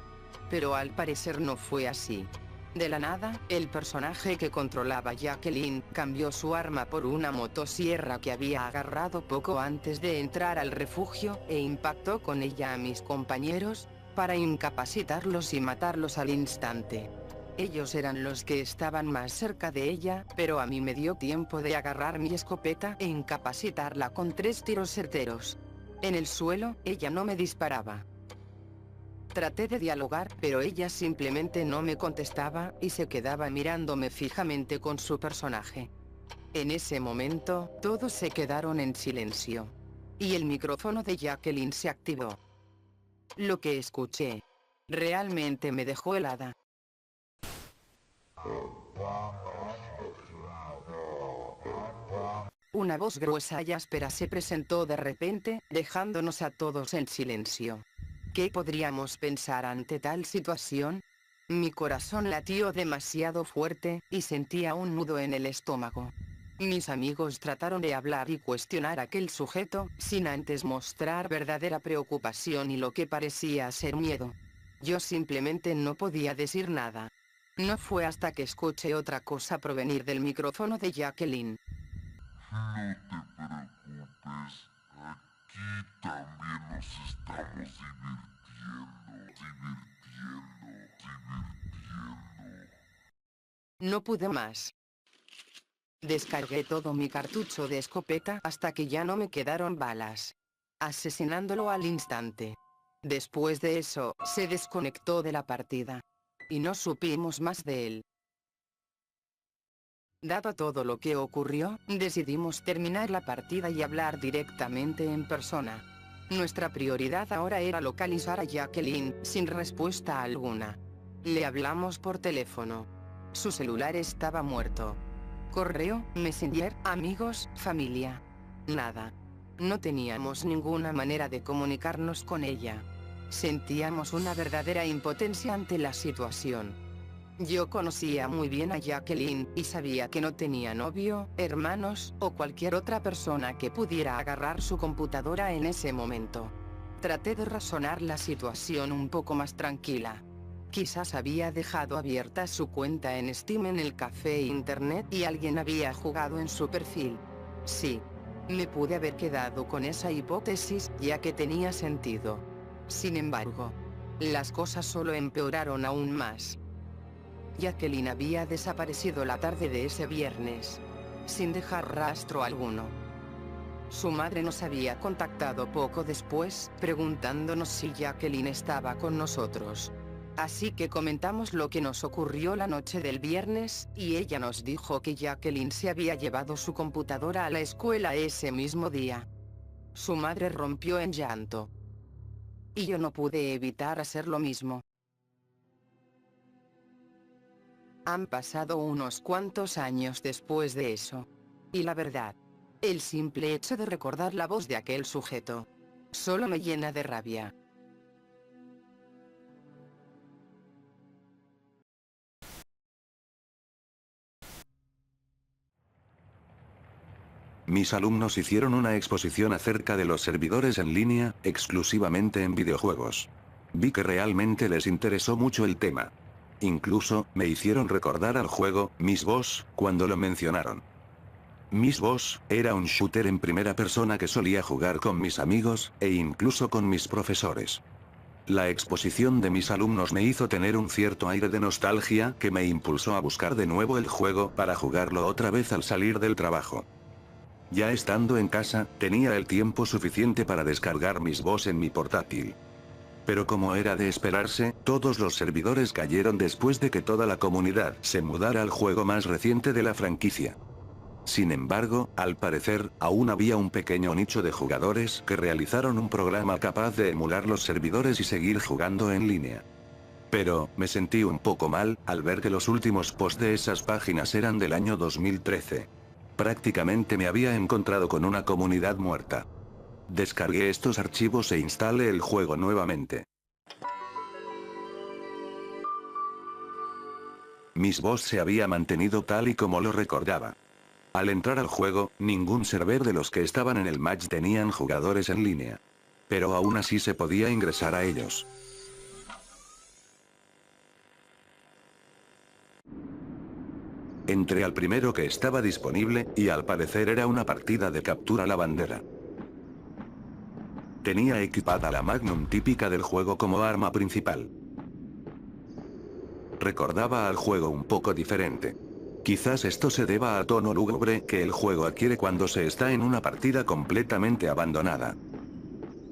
Pero al parecer no fue así. De la nada, el personaje que controlaba Jacqueline cambió su arma por una motosierra que había agarrado poco antes de entrar al refugio, e impactó con ella a mis compañeros, para incapacitarlos y matarlos al instante. Ellos eran los que estaban más cerca de ella, pero a mí me dio tiempo de agarrar mi escopeta e incapacitarla con 3 tiros certeros. En el suelo, ella no me disparaba. Traté de dialogar, pero ella simplemente no me contestaba, y se quedaba mirándome fijamente con su personaje. En ese momento, todos se quedaron en silencio. Y el micrófono de Jacqueline se activó. Lo que escuché realmente me dejó helada. Una Una voz gruesa y áspera se presentó de repente, dejándonos a todos en silencio. ¿Qué podríamos pensar ante tal situación? Mi corazón latió demasiado fuerte, y sentía un nudo en el estómago. Mis amigos trataron de hablar y cuestionar a aquel sujeto, sin antes mostrar verdadera preocupación y lo que parecía ser miedo. Yo simplemente no podía decir nada. No fue hasta que escuché otra cosa provenir del micrófono de Jacqueline. No te preocupes, aquí también nos estamos divirtiendo. No pude más. Descargué todo mi cartucho de escopeta hasta que ya no me quedaron balas, asesinándolo al instante. Después de eso, se desconectó de la partida. Y no supimos más de él. Dado todo lo que ocurrió, decidimos terminar la partida y hablar directamente en persona. Nuestra prioridad ahora era localizar a Jacqueline, sin respuesta alguna. Le hablamos por teléfono. Su celular estaba muerto. Correo, Messenger, amigos, familia. Nada. No teníamos ninguna manera de comunicarnos con ella. Sentíamos una verdadera impotencia ante la situación. Yo conocía muy bien a Jacqueline, y sabía que no tenía novio, hermanos, o cualquier otra persona que pudiera agarrar su computadora en ese momento. Traté de razonar la situación un poco más tranquila. Quizás había dejado abierta su cuenta en Steam en el café internet y alguien había jugado en su perfil. Sí. Me pude haber quedado con esa hipótesis, ya que tenía sentido. Sin embargo, las cosas solo empeoraron aún más. Jacqueline había desaparecido la tarde de ese viernes, sin dejar rastro alguno. Su madre nos había contactado poco después, preguntándonos si Jacqueline estaba con nosotros. Así que comentamos lo que nos ocurrió la noche del viernes, y ella nos dijo que Jacqueline se había llevado su computadora a la escuela ese mismo día. Su madre rompió en llanto. Y yo no pude evitar hacer lo mismo. Han pasado unos cuantos años después de eso. Y la verdad, el simple hecho de recordar la voz de aquel sujeto, solo me llena de rabia. Mis alumnos hicieron una exposición acerca de los servidores en línea, exclusivamente en videojuegos. Vi que realmente les interesó mucho el tema. Incluso, me hicieron recordar al juego, Miss Boss, cuando lo mencionaron. Miss Boss era un shooter en primera persona que solía jugar con mis amigos, e incluso con mis profesores. La exposición de mis alumnos me hizo tener un cierto aire de nostalgia que me impulsó a buscar de nuevo el juego para jugarlo otra vez al salir del trabajo. Ya estando en casa, tenía el tiempo suficiente para descargar Miss Boss en mi portátil. Pero como era de esperarse, todos los servidores cayeron después de que toda la comunidad se mudara al juego más reciente de la franquicia. Sin embargo, al parecer, aún había un pequeño nicho de jugadores que realizaron un programa capaz de emular los servidores y seguir jugando en línea. Pero, me sentí un poco mal, al ver que los últimos posts de esas páginas eran del año 2013. Prácticamente me había encontrado con una comunidad muerta. Descargué estos archivos e instalé el juego nuevamente. Miss Boss se había mantenido tal y como lo recordaba. Al entrar al juego, ningún server de los que estaban en el match tenían jugadores en línea. Pero aún así se podía ingresar a ellos. Entré al primero que estaba disponible, y al parecer era una partida de captura a la bandera. Tenía equipada la Magnum típica del juego como arma principal. Recordaba al juego un poco diferente. Quizás esto se deba al tono lúgubre que el juego adquiere cuando se está en una partida completamente abandonada.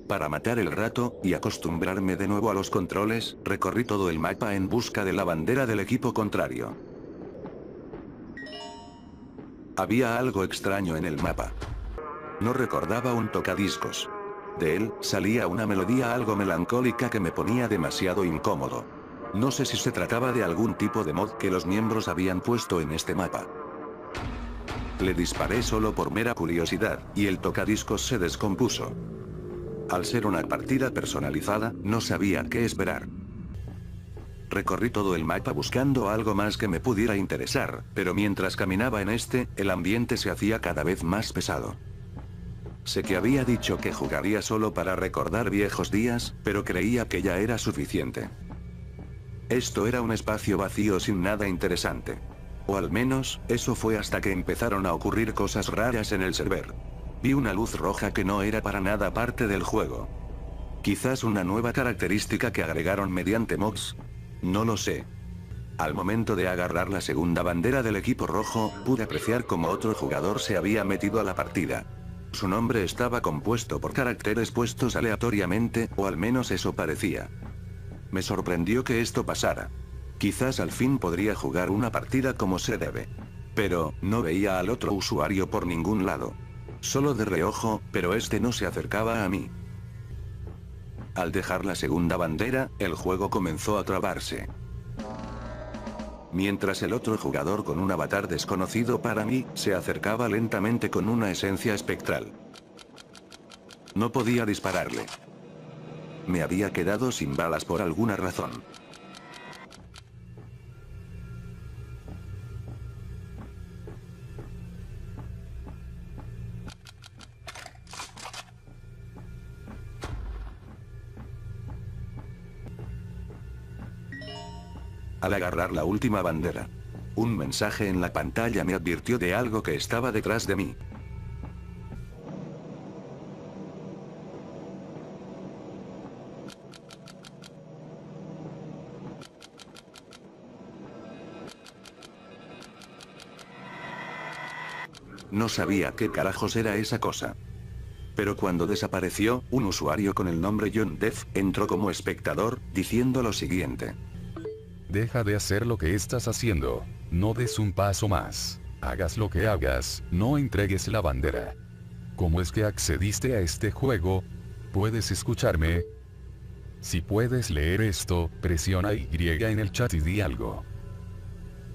Para matar el rato, y acostumbrarme de nuevo a los controles, recorrí todo el mapa en busca de la bandera del equipo contrario. Había algo extraño en el mapa. No recordaba un tocadiscos. De él, salía una melodía algo melancólica que me ponía demasiado incómodo. No sé si se trataba de algún tipo de mod que los miembros habían puesto en este mapa. Le disparé solo por mera curiosidad, y el tocadiscos se descompuso. Al ser una partida personalizada, no sabía qué esperar. Recorrí todo el mapa buscando algo más que me pudiera interesar, pero mientras caminaba en este, el ambiente se hacía cada vez más pesado. Sé que había dicho que jugaría solo para recordar viejos días, pero creía que ya era suficiente. Esto era un espacio vacío sin nada interesante. O al menos, eso fue hasta que empezaron a ocurrir cosas raras en el server. Vi una luz roja que no era para nada parte del juego. Quizás una nueva característica que agregaron mediante mods. No lo sé. Al momento de agarrar la segunda bandera del equipo rojo, pude apreciar cómo otro jugador se había metido a la partida. Su nombre estaba compuesto por caracteres puestos aleatoriamente, o al menos eso parecía. Me sorprendió que esto pasara. Quizás al fin podría jugar una partida como se debe. Pero, no veía al otro usuario por ningún lado. Solo de reojo, pero este no se acercaba a mí. Al dejar la segunda bandera, el juego comenzó a trabarse. Mientras el otro jugador con un avatar desconocido para mí, se acercaba lentamente con una esencia espectral. No podía dispararle. Me había quedado sin balas por alguna razón. Al agarrar la última bandera, un mensaje en la pantalla me advirtió de algo que estaba detrás de mí. No sabía qué carajos era esa cosa. Pero cuando desapareció, un usuario con el nombre John Def entró como espectador, diciendo lo siguiente. Deja de hacer lo que estás haciendo. No des un paso más. Hagas lo que hagas, no entregues la bandera. ¿Cómo es que accediste a este juego? ¿Puedes escucharme? Si puedes leer esto, presiona Y en el chat y di algo.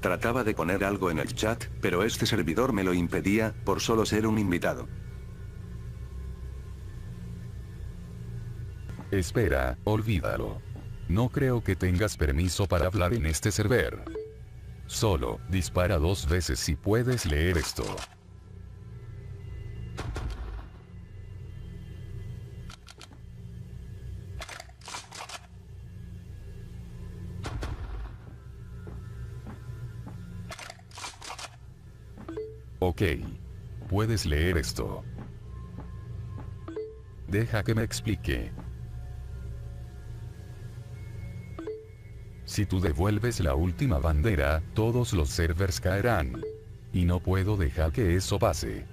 Trataba de poner algo en el chat, pero este servidor me lo impedía, por solo ser un invitado. Espera, olvídalo. No creo que tengas permiso para hablar en este server. Solo, dispara 2 veces si puedes leer esto. Ok. Puedes leer esto. Deja que me explique. Si tú devuelves la última bandera, todos los servers caerán. Y no puedo dejar que eso pase.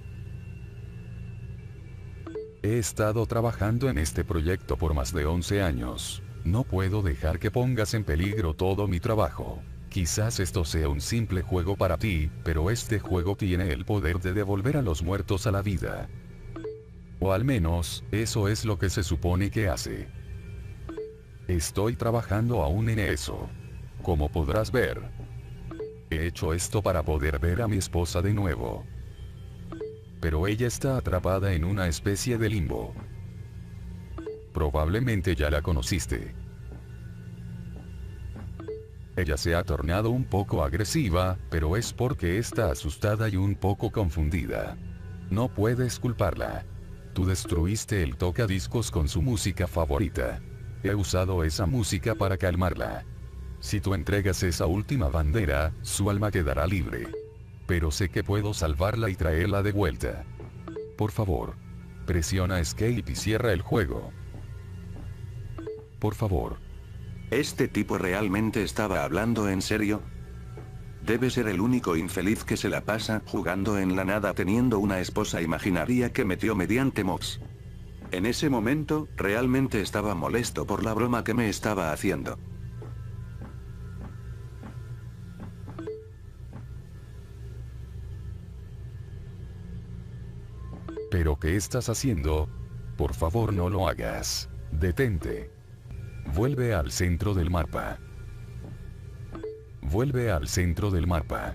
He estado trabajando en este proyecto por más de 11 años. No puedo dejar que pongas en peligro todo mi trabajo. Quizás esto sea un simple juego para ti, pero este juego tiene el poder de devolver a los muertos a la vida. O al menos, eso es lo que se supone que hace. Estoy trabajando aún en eso. Como podrás ver, he hecho esto para poder ver a mi esposa de nuevo. Pero ella está atrapada en una especie de limbo. Probablemente ya la conociste. Ella se ha tornado un poco agresiva, pero es porque está asustada y un poco confundida. No puedes culparla. Tú destruiste el tocadiscos con su música favorita. He usado esa música para calmarla. Si tú entregas esa última bandera, su alma quedará libre. Pero sé que puedo salvarla y traerla de vuelta. Por favor, presiona Escape y cierra el juego. Por favor. ¿Este tipo realmente estaba hablando en serio? Debe ser el único infeliz que se la pasa jugando en la nada teniendo una esposa imaginaria que metió mediante mods. En ese momento, realmente estaba molesto por la broma que me estaba haciendo. ¿Pero qué estás haciendo? Por favor, no lo hagas. Detente. Vuelve al centro del mapa. Vuelve al centro del mapa.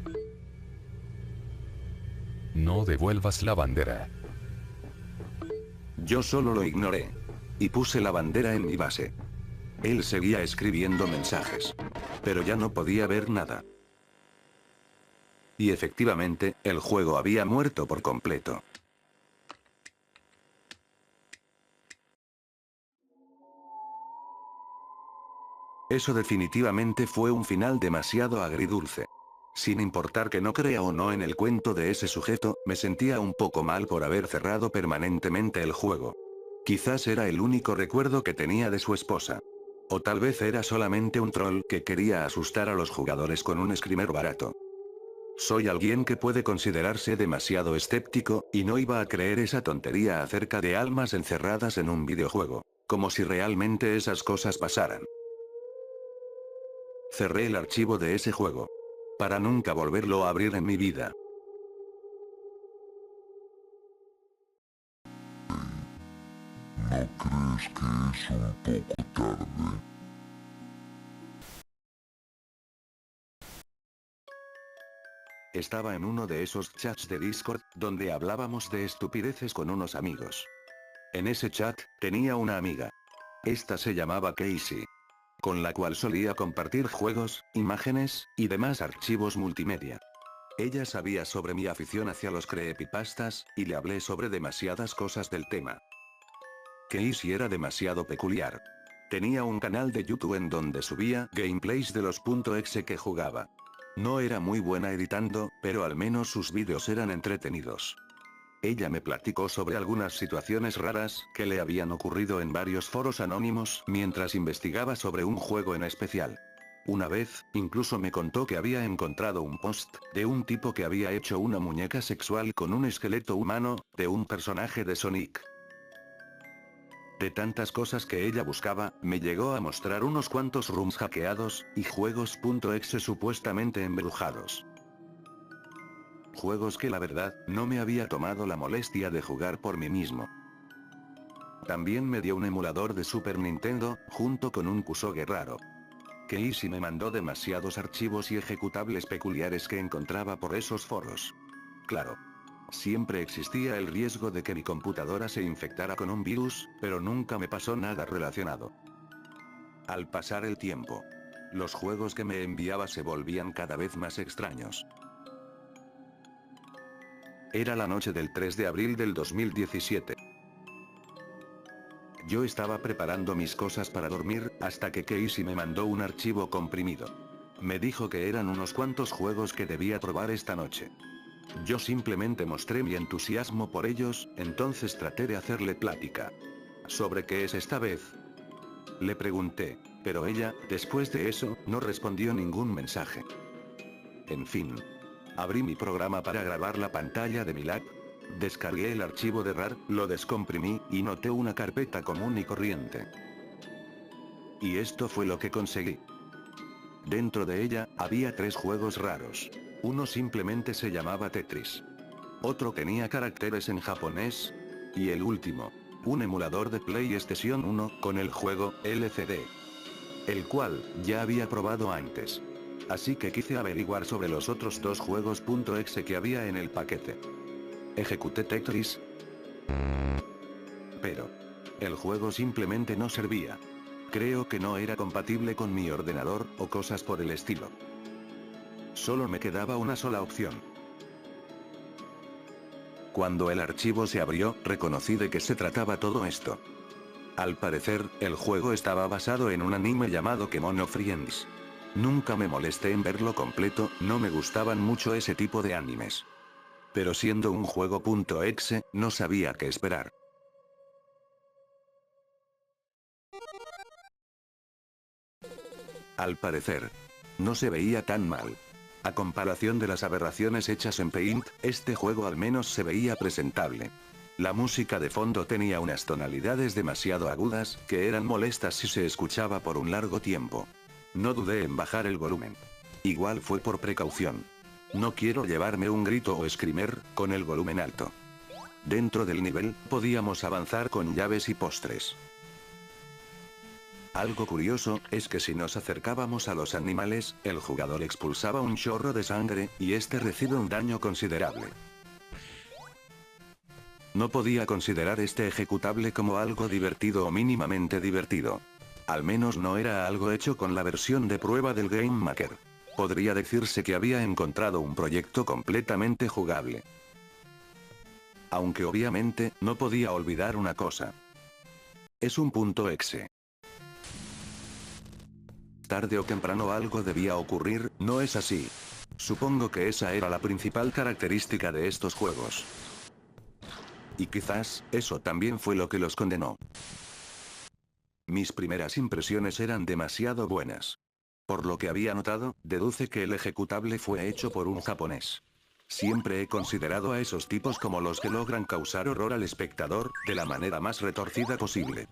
No devuelvas la bandera. Yo solo lo ignoré. Y puse la bandera en mi base. Él seguía escribiendo mensajes. Pero ya no podía ver nada. Y efectivamente, el juego había muerto por completo. Eso definitivamente fue un final demasiado agridulce. Sin importar que no crea o no en el cuento de ese sujeto, me sentía un poco mal por haber cerrado permanentemente el juego. Quizás era el único recuerdo que tenía de su esposa. O tal vez era solamente un troll que quería asustar a los jugadores con un screamer barato. Soy alguien que puede considerarse demasiado escéptico, y no iba a creer esa tontería acerca de almas encerradas en un videojuego. Como si realmente esas cosas pasaran. Cerré el archivo de ese juego. Para nunca volverlo a abrir en mi vida. ¿No crees que es un poco tarde? Estaba en uno de esos chats de Discord, donde hablábamos de estupideces con unos amigos. En ese chat, tenía una amiga. Esta se llamaba Casey. Con la cual solía compartir juegos, imágenes, y demás archivos multimedia. Ella sabía sobre mi afición hacia los creepypastas, y le hablé sobre demasiadas cosas del tema. Casey era demasiado peculiar. Tenía un canal de YouTube en donde subía gameplays de los .exe que jugaba. No era muy buena editando, pero al menos sus vídeos eran entretenidos. Ella me platicó sobre algunas situaciones raras que le habían ocurrido en varios foros anónimos mientras investigaba sobre un juego en especial. Una vez, incluso me contó que había encontrado un post de un tipo que había hecho una muñeca sexual con un esqueleto humano de un personaje de Sonic. De tantas cosas que ella buscaba, me llegó a mostrar unos cuantos rooms hackeados y juegos .exe supuestamente embrujados. Juegos que la verdad, no me había tomado la molestia de jugar por mí mismo. También me dio un emulador de Super Nintendo, junto con un Kusoge raro. Casey me mandó demasiados archivos y ejecutables peculiares que encontraba por esos foros. Claro. Siempre existía el riesgo de que mi computadora se infectara con un virus, pero nunca me pasó nada relacionado. Al pasar el tiempo, los juegos que me enviaba se volvían cada vez más extraños. Era la noche del 3 de abril del 2017. Yo estaba preparando mis cosas para dormir, hasta que Casey me mandó un archivo comprimido. Me dijo que eran unos cuantos juegos que debía probar esta noche. Yo simplemente mostré mi entusiasmo por ellos, entonces traté de hacerle plática. ¿Sobre qué es esta vez? Le pregunté, pero ella, después de eso, no respondió ningún mensaje. En fin. Abrí mi programa para grabar la pantalla de mi lap. Descargué el archivo de RAR, lo descomprimí, y noté una carpeta común y corriente. Y esto fue lo que conseguí. Dentro de ella, había 3 juegos raros. Uno simplemente se llamaba Tetris. Otro tenía caracteres en japonés. Y el último, un emulador de PlayStation 1 con el juego LCD. El cual, ya había probado antes. Así que quise averiguar sobre los otros 2 juegos .exe que había en el paquete. Ejecuté Tetris. Pero el juego simplemente no servía. Creo que no era compatible con mi ordenador, o cosas por el estilo. Solo me quedaba una sola opción. Cuando el archivo se abrió, reconocí de qué se trataba todo esto. Al parecer, el juego estaba basado en un anime llamado Kemono Friends. Nunca me molesté en verlo completo, no me gustaban mucho ese tipo de animes. Pero siendo un juego .exe, no sabía qué esperar. Al parecer, no se veía tan mal. A comparación de las aberraciones hechas en Paint, este juego al menos se veía presentable. La música de fondo tenía unas tonalidades demasiado agudas, que eran molestas si se escuchaba por un largo tiempo. No dudé en bajar el volumen. Igual fue por precaución. No quiero llevarme un grito o screamer, con el volumen alto. Dentro del nivel, podíamos avanzar con llaves y postres. Algo curioso, es que si nos acercábamos a los animales, el jugador expulsaba un chorro de sangre, y este recibe un daño considerable. No podía considerar este ejecutable como algo divertido o mínimamente divertido. Al menos no era algo hecho con la versión de prueba del Game Maker. Podría decirse que había encontrado un proyecto completamente jugable. Aunque obviamente, no podía olvidar una cosa. Es un punto exe. Tarde o temprano algo debía ocurrir, ¿no es así? Supongo que esa era la principal característica de estos juegos. Y quizás, eso también fue lo que los condenó. Mis primeras impresiones eran demasiado buenas. Por lo que había notado, deduce que el ejecutable fue hecho por un japonés. Siempre he considerado a esos tipos como los que logran causar horror al espectador, de la manera más retorcida posible.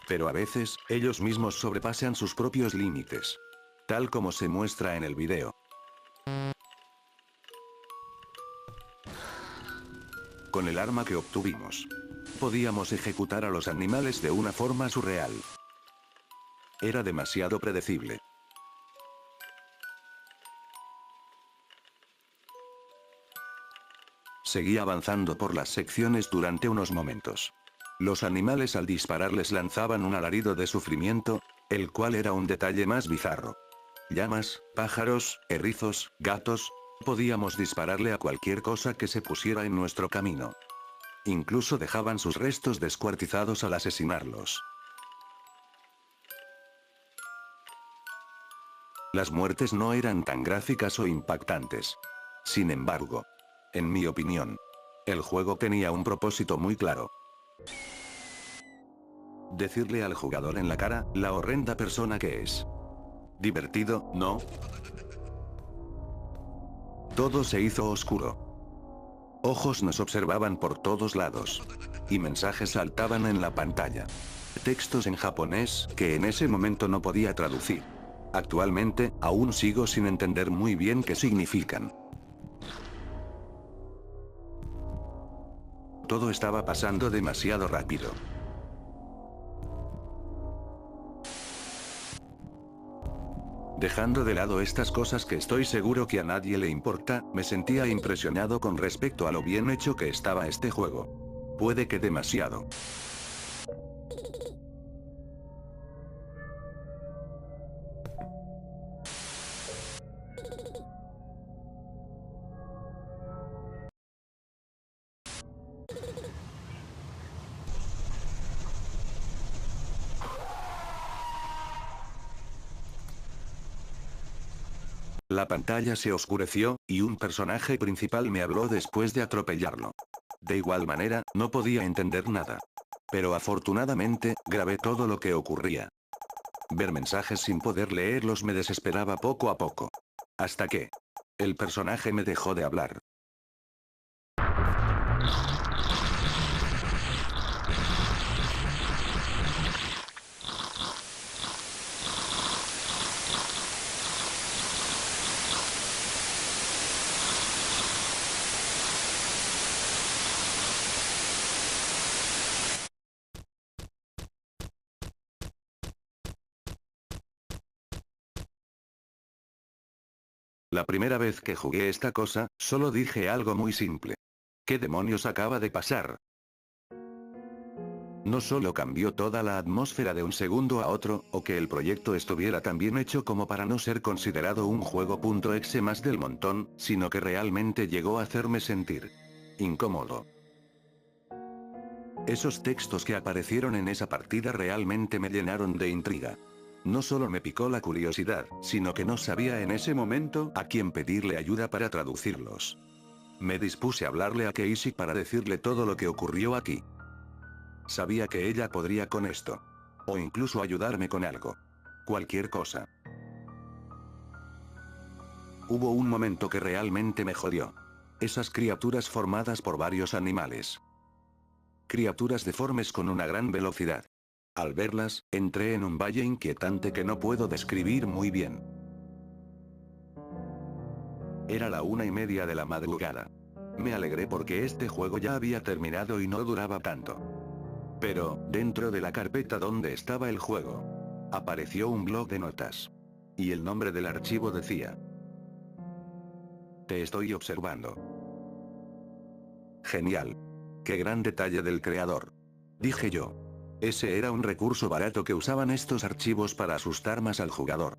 Pero a veces, ellos mismos sobrepasan sus propios límites. Tal como se muestra en el video. Con el arma que obtuvimos, podíamos ejecutar a los animales de una forma surreal. Era demasiado predecible. Seguí avanzando por las secciones durante unos momentos. Los animales al dispararles lanzaban un alarido de sufrimiento, el cual era un detalle más bizarro. Llamas, pájaros, erizos, gatos, podíamos dispararle a cualquier cosa que se pusiera en nuestro camino. Incluso dejaban sus restos descuartizados al asesinarlos. Las muertes no eran tan gráficas o impactantes. Sin embargo, en mi opinión, el juego tenía un propósito muy claro. Decirle al jugador en la cara, la horrenda persona que es. Divertido, ¿no? Todo se hizo oscuro. Ojos nos observaban por todos lados. Y mensajes saltaban en la pantalla. Textos en japonés, que en ese momento no podía traducir. Actualmente, aún sigo sin entender muy bien qué significan. Todo estaba pasando demasiado rápido. Dejando de lado estas cosas que estoy seguro que a nadie le importa, me sentía impresionado con respecto a lo bien hecho que estaba este juego. Puede que demasiado. La pantalla se oscureció, y un personaje principal me habló después de atropellarlo. De igual manera, no podía entender nada. Pero afortunadamente, grabé todo lo que ocurría. Ver mensajes sin poder leerlos me desesperaba poco a poco. Hasta que el personaje me dejó de hablar. La primera vez que jugué esta cosa, solo dije algo muy simple. ¿Qué demonios acaba de pasar? No solo cambió toda la atmósfera de un segundo a otro, o que el proyecto estuviera tan bien hecho como para no ser considerado un juego .exe más del montón, sino que realmente llegó a hacerme sentir incómodo. Esos textos que aparecieron en esa partida realmente me llenaron de intriga. No solo me picó la curiosidad, sino que no sabía en ese momento a quién pedirle ayuda para traducirlos. Me dispuse a hablarle a Casey para decirle todo lo que ocurrió aquí. Sabía que ella podría con esto. O incluso ayudarme con algo. Cualquier cosa. Hubo un momento que realmente me jodió. Esas criaturas formadas por varios animales. Criaturas deformes con una gran velocidad. Al verlas, entré en un valle inquietante que no puedo describir muy bien. Era la 1:30 de la madrugada. Me alegré porque este juego ya había terminado y no duraba tanto. Pero, dentro de la carpeta donde estaba el juego, apareció un bloc de notas. Y el nombre del archivo decía: Te estoy observando. Genial. Qué gran detalle del creador. Dije yo. Ese era un recurso barato que usaban estos archivos para asustar más al jugador.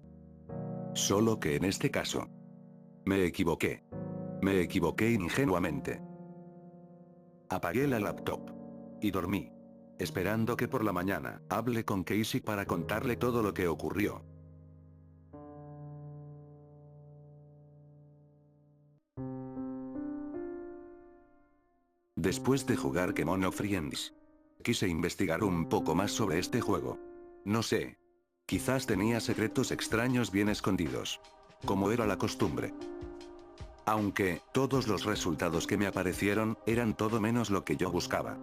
Solo que en este caso. Me equivoqué. Me equivoqué ingenuamente. Apagué la laptop. Y dormí. Esperando que por la mañana hable con Casey para contarle todo lo que ocurrió. Después de jugar Kemono Friends, quise investigar un poco más sobre este juego. No sé. Quizás tenía secretos extraños bien escondidos. Como era la costumbre. Aunque, todos los resultados que me aparecieron, eran todo menos lo que yo buscaba.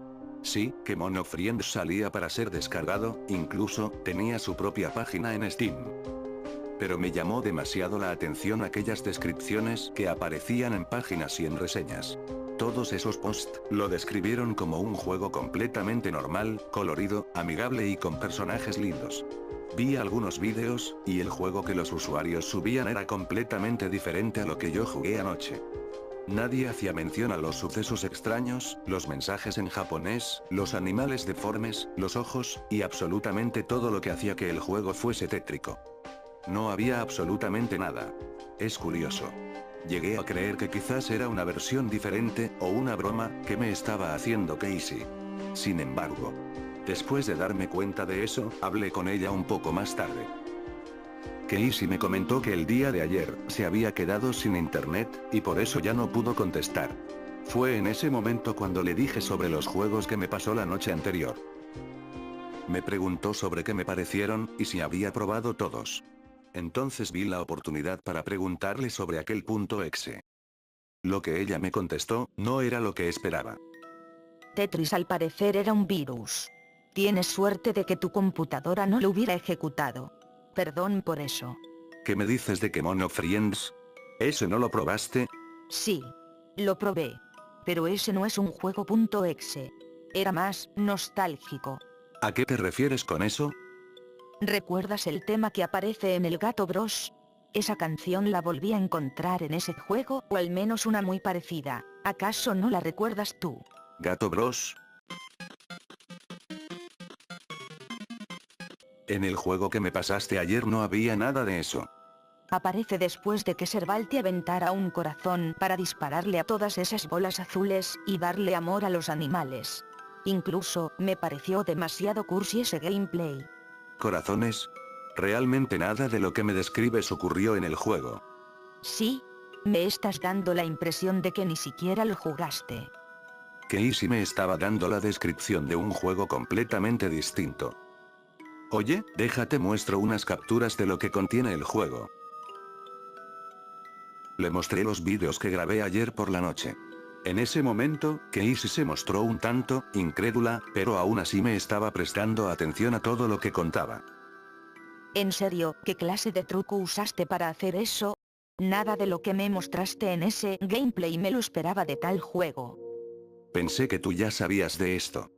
Sí, Kemono Friends salía para ser descargado, incluso, tenía su propia página en Steam. Pero me llamó demasiado la atención aquellas descripciones que aparecían en páginas y en reseñas. Todos esos posts lo describieron como un juego completamente normal, colorido, amigable y con personajes lindos. Vi algunos vídeos, y el juego que los usuarios subían era completamente diferente a lo que yo jugué anoche. Nadie hacía mención a los sucesos extraños, los mensajes en japonés, los animales deformes, los ojos, y absolutamente todo lo que hacía que el juego fuese tétrico. No había absolutamente nada. Es curioso. Llegué a creer que quizás era una versión diferente, o una broma, que me estaba haciendo Casey. Sin embargo, después de darme cuenta de eso, hablé con ella un poco más tarde. Casey me comentó que el día de ayer, se había quedado sin internet, y por eso ya no pudo contestar. Fue en ese momento cuando le dije sobre los juegos que me pasó la noche anterior. Me preguntó sobre qué me parecieron, y si había probado todos. Entonces vi la oportunidad para preguntarle sobre aquel punto .exe. Lo que ella me contestó, no era lo que esperaba. Tetris al parecer era un virus. Tienes suerte de que tu computadora no lo hubiera ejecutado. Perdón por eso. ¿Qué me dices de Kemono Friends? ¿Ese no lo probaste? Sí. Lo probé. Pero ese no es un juego .exe. Era más nostálgico. ¿A qué te refieres con eso? ¿Recuerdas el tema que aparece en el Gato Bros? Esa canción la volví a encontrar en ese juego, o al menos una muy parecida. ¿Acaso no la recuerdas tú? ¿Gato Bros? En el juego que me pasaste ayer no había nada de eso. Aparece después de que Serval te aventara un corazón para dispararle a todas esas bolas azules y darle amor a los animales. Incluso, me pareció demasiado cursi ese gameplay. ¿Corazones? Realmente nada de lo que me describes ocurrió en el juego. Sí, me estás dando la impresión de que ni siquiera lo jugaste. Casey me estaba dando la descripción de un juego completamente distinto. Oye, déjate muestro unas capturas de lo que contiene el juego. Le mostré los vídeos que grabé ayer por la noche. En ese momento, Casey se mostró un tanto incrédula, pero aún así me estaba prestando atención a todo lo que contaba. ¿En serio, qué clase de truco usaste para hacer eso? Nada de lo que me mostraste en ese gameplay me lo esperaba de tal juego. Pensé que tú ya sabías de esto.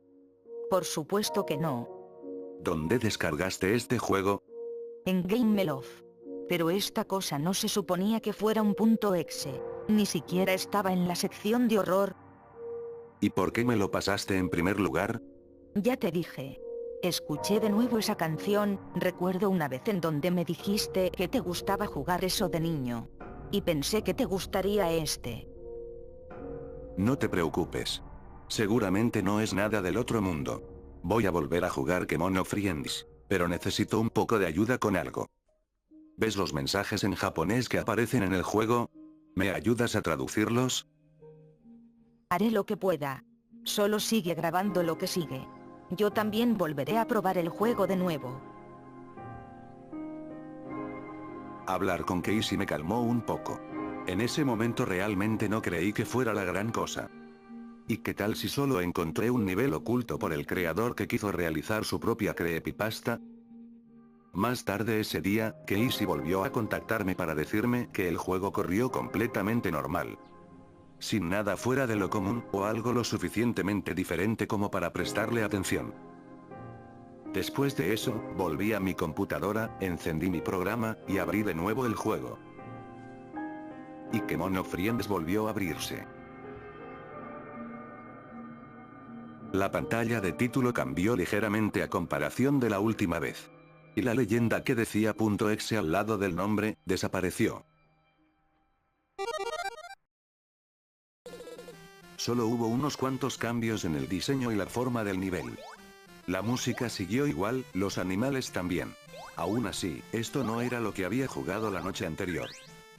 Por supuesto que no. ¿Dónde descargaste este juego? En GameLove. Pero esta cosa no se suponía que fuera un .exe. Ni siquiera estaba en la sección de horror. ¿Y por qué me lo pasaste en primer lugar? Ya te dije. Escuché de nuevo esa canción, recuerdo una vez en donde me dijiste que te gustaba jugar eso de niño. Y pensé que te gustaría este. No te preocupes. Seguramente no es nada del otro mundo. Voy a volver a jugar Kemono Friends, pero necesito un poco de ayuda con algo. ¿Ves los mensajes en japonés que aparecen en el juego? ¿Me ayudas a traducirlos? Haré lo que pueda. Solo sigue grabando lo que sigue. Yo también volveré a probar el juego de nuevo. Hablar con Casey me calmó un poco. En ese momento realmente no creí que fuera la gran cosa. ¿Y qué tal si solo encontré un nivel oculto por el creador que quiso realizar su propia creepypasta? Más tarde ese día, Casey volvió a contactarme para decirme que el juego corrió completamente normal. Sin nada fuera de lo común, o algo lo suficientemente diferente como para prestarle atención. Después de eso, volví a mi computadora, encendí mi programa, y abrí de nuevo el juego. Y Kemono Friends volvió a abrirse. La pantalla de título cambió ligeramente a comparación de la última vez. Y la leyenda que decía .exe al lado del nombre, desapareció. Solo hubo unos cuantos cambios en el diseño y la forma del nivel. La música siguió igual, los animales también. Aún así, esto no era lo que había jugado la noche anterior.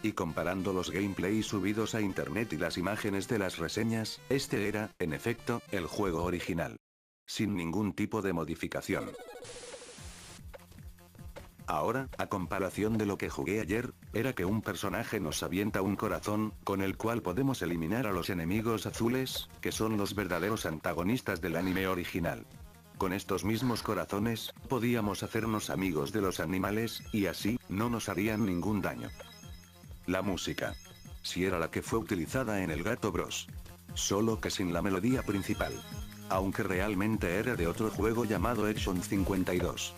Y comparando los gameplays subidos a internet y las imágenes de las reseñas, este era, en efecto, el juego original. Sin ningún tipo de modificación. Ahora, a comparación de lo que jugué ayer, era que un personaje nos avienta un corazón, con el cual podemos eliminar a los enemigos azules, que son los verdaderos antagonistas del anime original. Con estos mismos corazones, podíamos hacernos amigos de los animales, y así, no nos harían ningún daño. La música. Si era la que fue utilizada en el Gato Bros. Solo que sin la melodía principal. Aunque realmente era de otro juego llamado Action 52.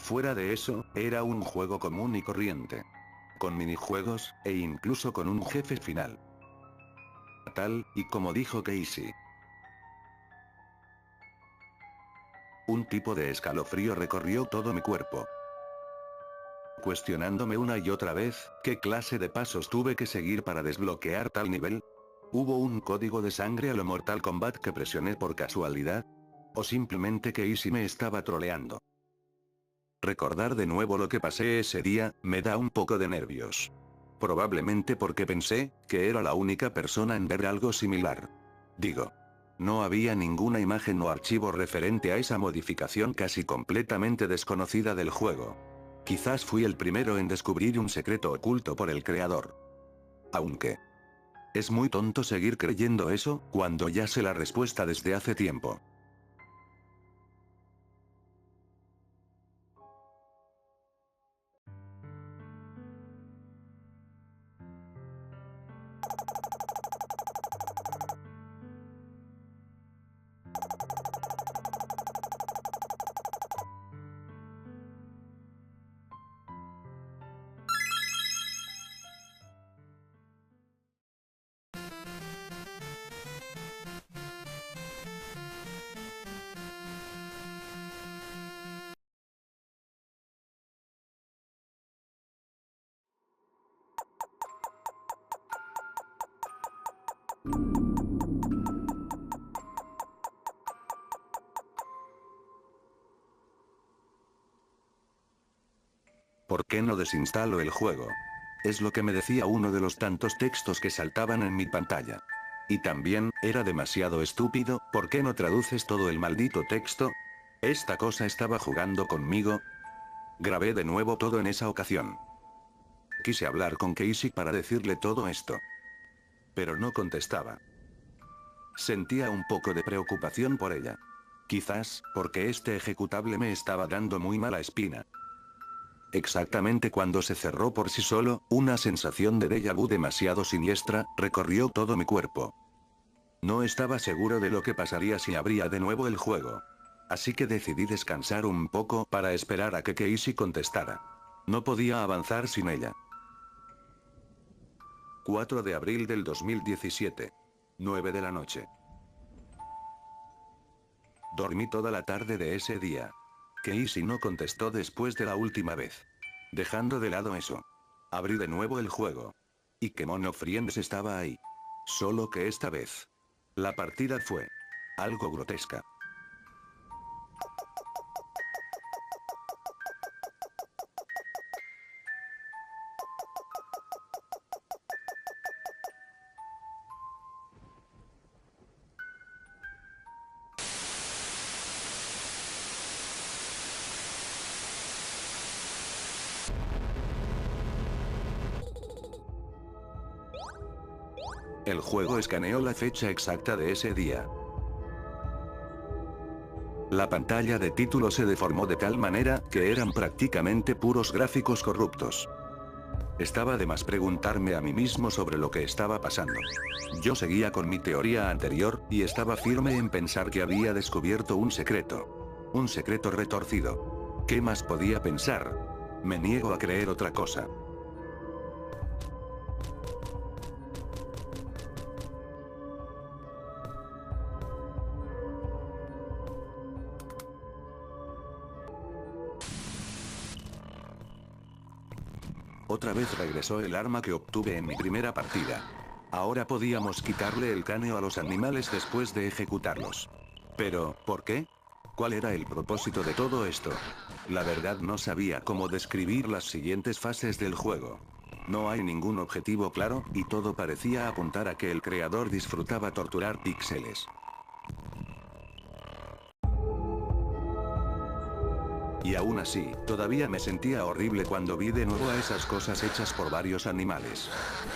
Fuera de eso, era un juego común y corriente. Con minijuegos, e incluso con un jefe final. Tal, y como dijo Casey. Un tipo de escalofrío recorrió todo mi cuerpo. Cuestionándome una y otra vez, ¿qué clase de pasos tuve que seguir para desbloquear tal nivel? ¿Hubo un código de sangre a lo Mortal Kombat que presioné por casualidad? ¿O simplemente Casey me estaba troleando? Recordar de nuevo lo que pasé ese día, me da un poco de nervios. Probablemente porque pensé, que era la única persona en ver algo similar. Digo. No había ninguna imagen o archivo referente a esa modificación casi completamente desconocida del juego. Quizás fui el primero en descubrir un secreto oculto por el creador. Aunque... es muy tonto seguir creyendo eso, cuando ya sé la respuesta desde hace tiempo. ¿Por qué no desinstalo el juego? Es lo que me decía uno de los tantos textos que saltaban en mi pantalla. Y también, era demasiado estúpido, ¿por qué no traduces todo el maldito texto? ¿Esta cosa estaba jugando conmigo? Grabé de nuevo todo en esa ocasión. Quise hablar con Casey para decirle todo esto. Pero no contestaba. Sentía un poco de preocupación por ella. Quizás, porque este ejecutable me estaba dando muy mala espina. Exactamente cuando se cerró por sí solo, una sensación de déjà vu demasiado siniestra, recorrió todo mi cuerpo. No estaba seguro de lo que pasaría si abría de nuevo el juego. Así que decidí descansar un poco para esperar a que Casey contestara. No podía avanzar sin ella. 4 de abril del 2017. 9 de la noche. Dormí toda la tarde de ese día. Casey no contestó después de la última vez. Dejando de lado eso. Abrí de nuevo el juego. Y Kemono Friends estaba ahí. Solo que esta vez. La partida fue algo grotesca. El juego escaneó la fecha exacta de ese día. La pantalla de título se deformó de tal manera que eran prácticamente puros gráficos corruptos. Estaba de más preguntarme a mí mismo sobre lo que estaba pasando. Yo seguía con mi teoría anterior, y estaba firme en pensar que había descubierto un secreto. Un secreto retorcido. ¿Qué más podía pensar? Me niego a creer otra cosa. Otra vez regresó el arma que obtuve en mi primera partida. Ahora podíamos quitarle el cráneo a los animales después de ejecutarlos. Pero, ¿por qué? ¿Cuál era el propósito de todo esto? La verdad no sabía cómo describir las siguientes fases del juego. No hay ningún objetivo claro, y todo parecía apuntar a que el creador disfrutaba torturar píxeles. Y aún así, todavía me sentía horrible cuando vi de nuevo a esas cosas hechas por varios animales.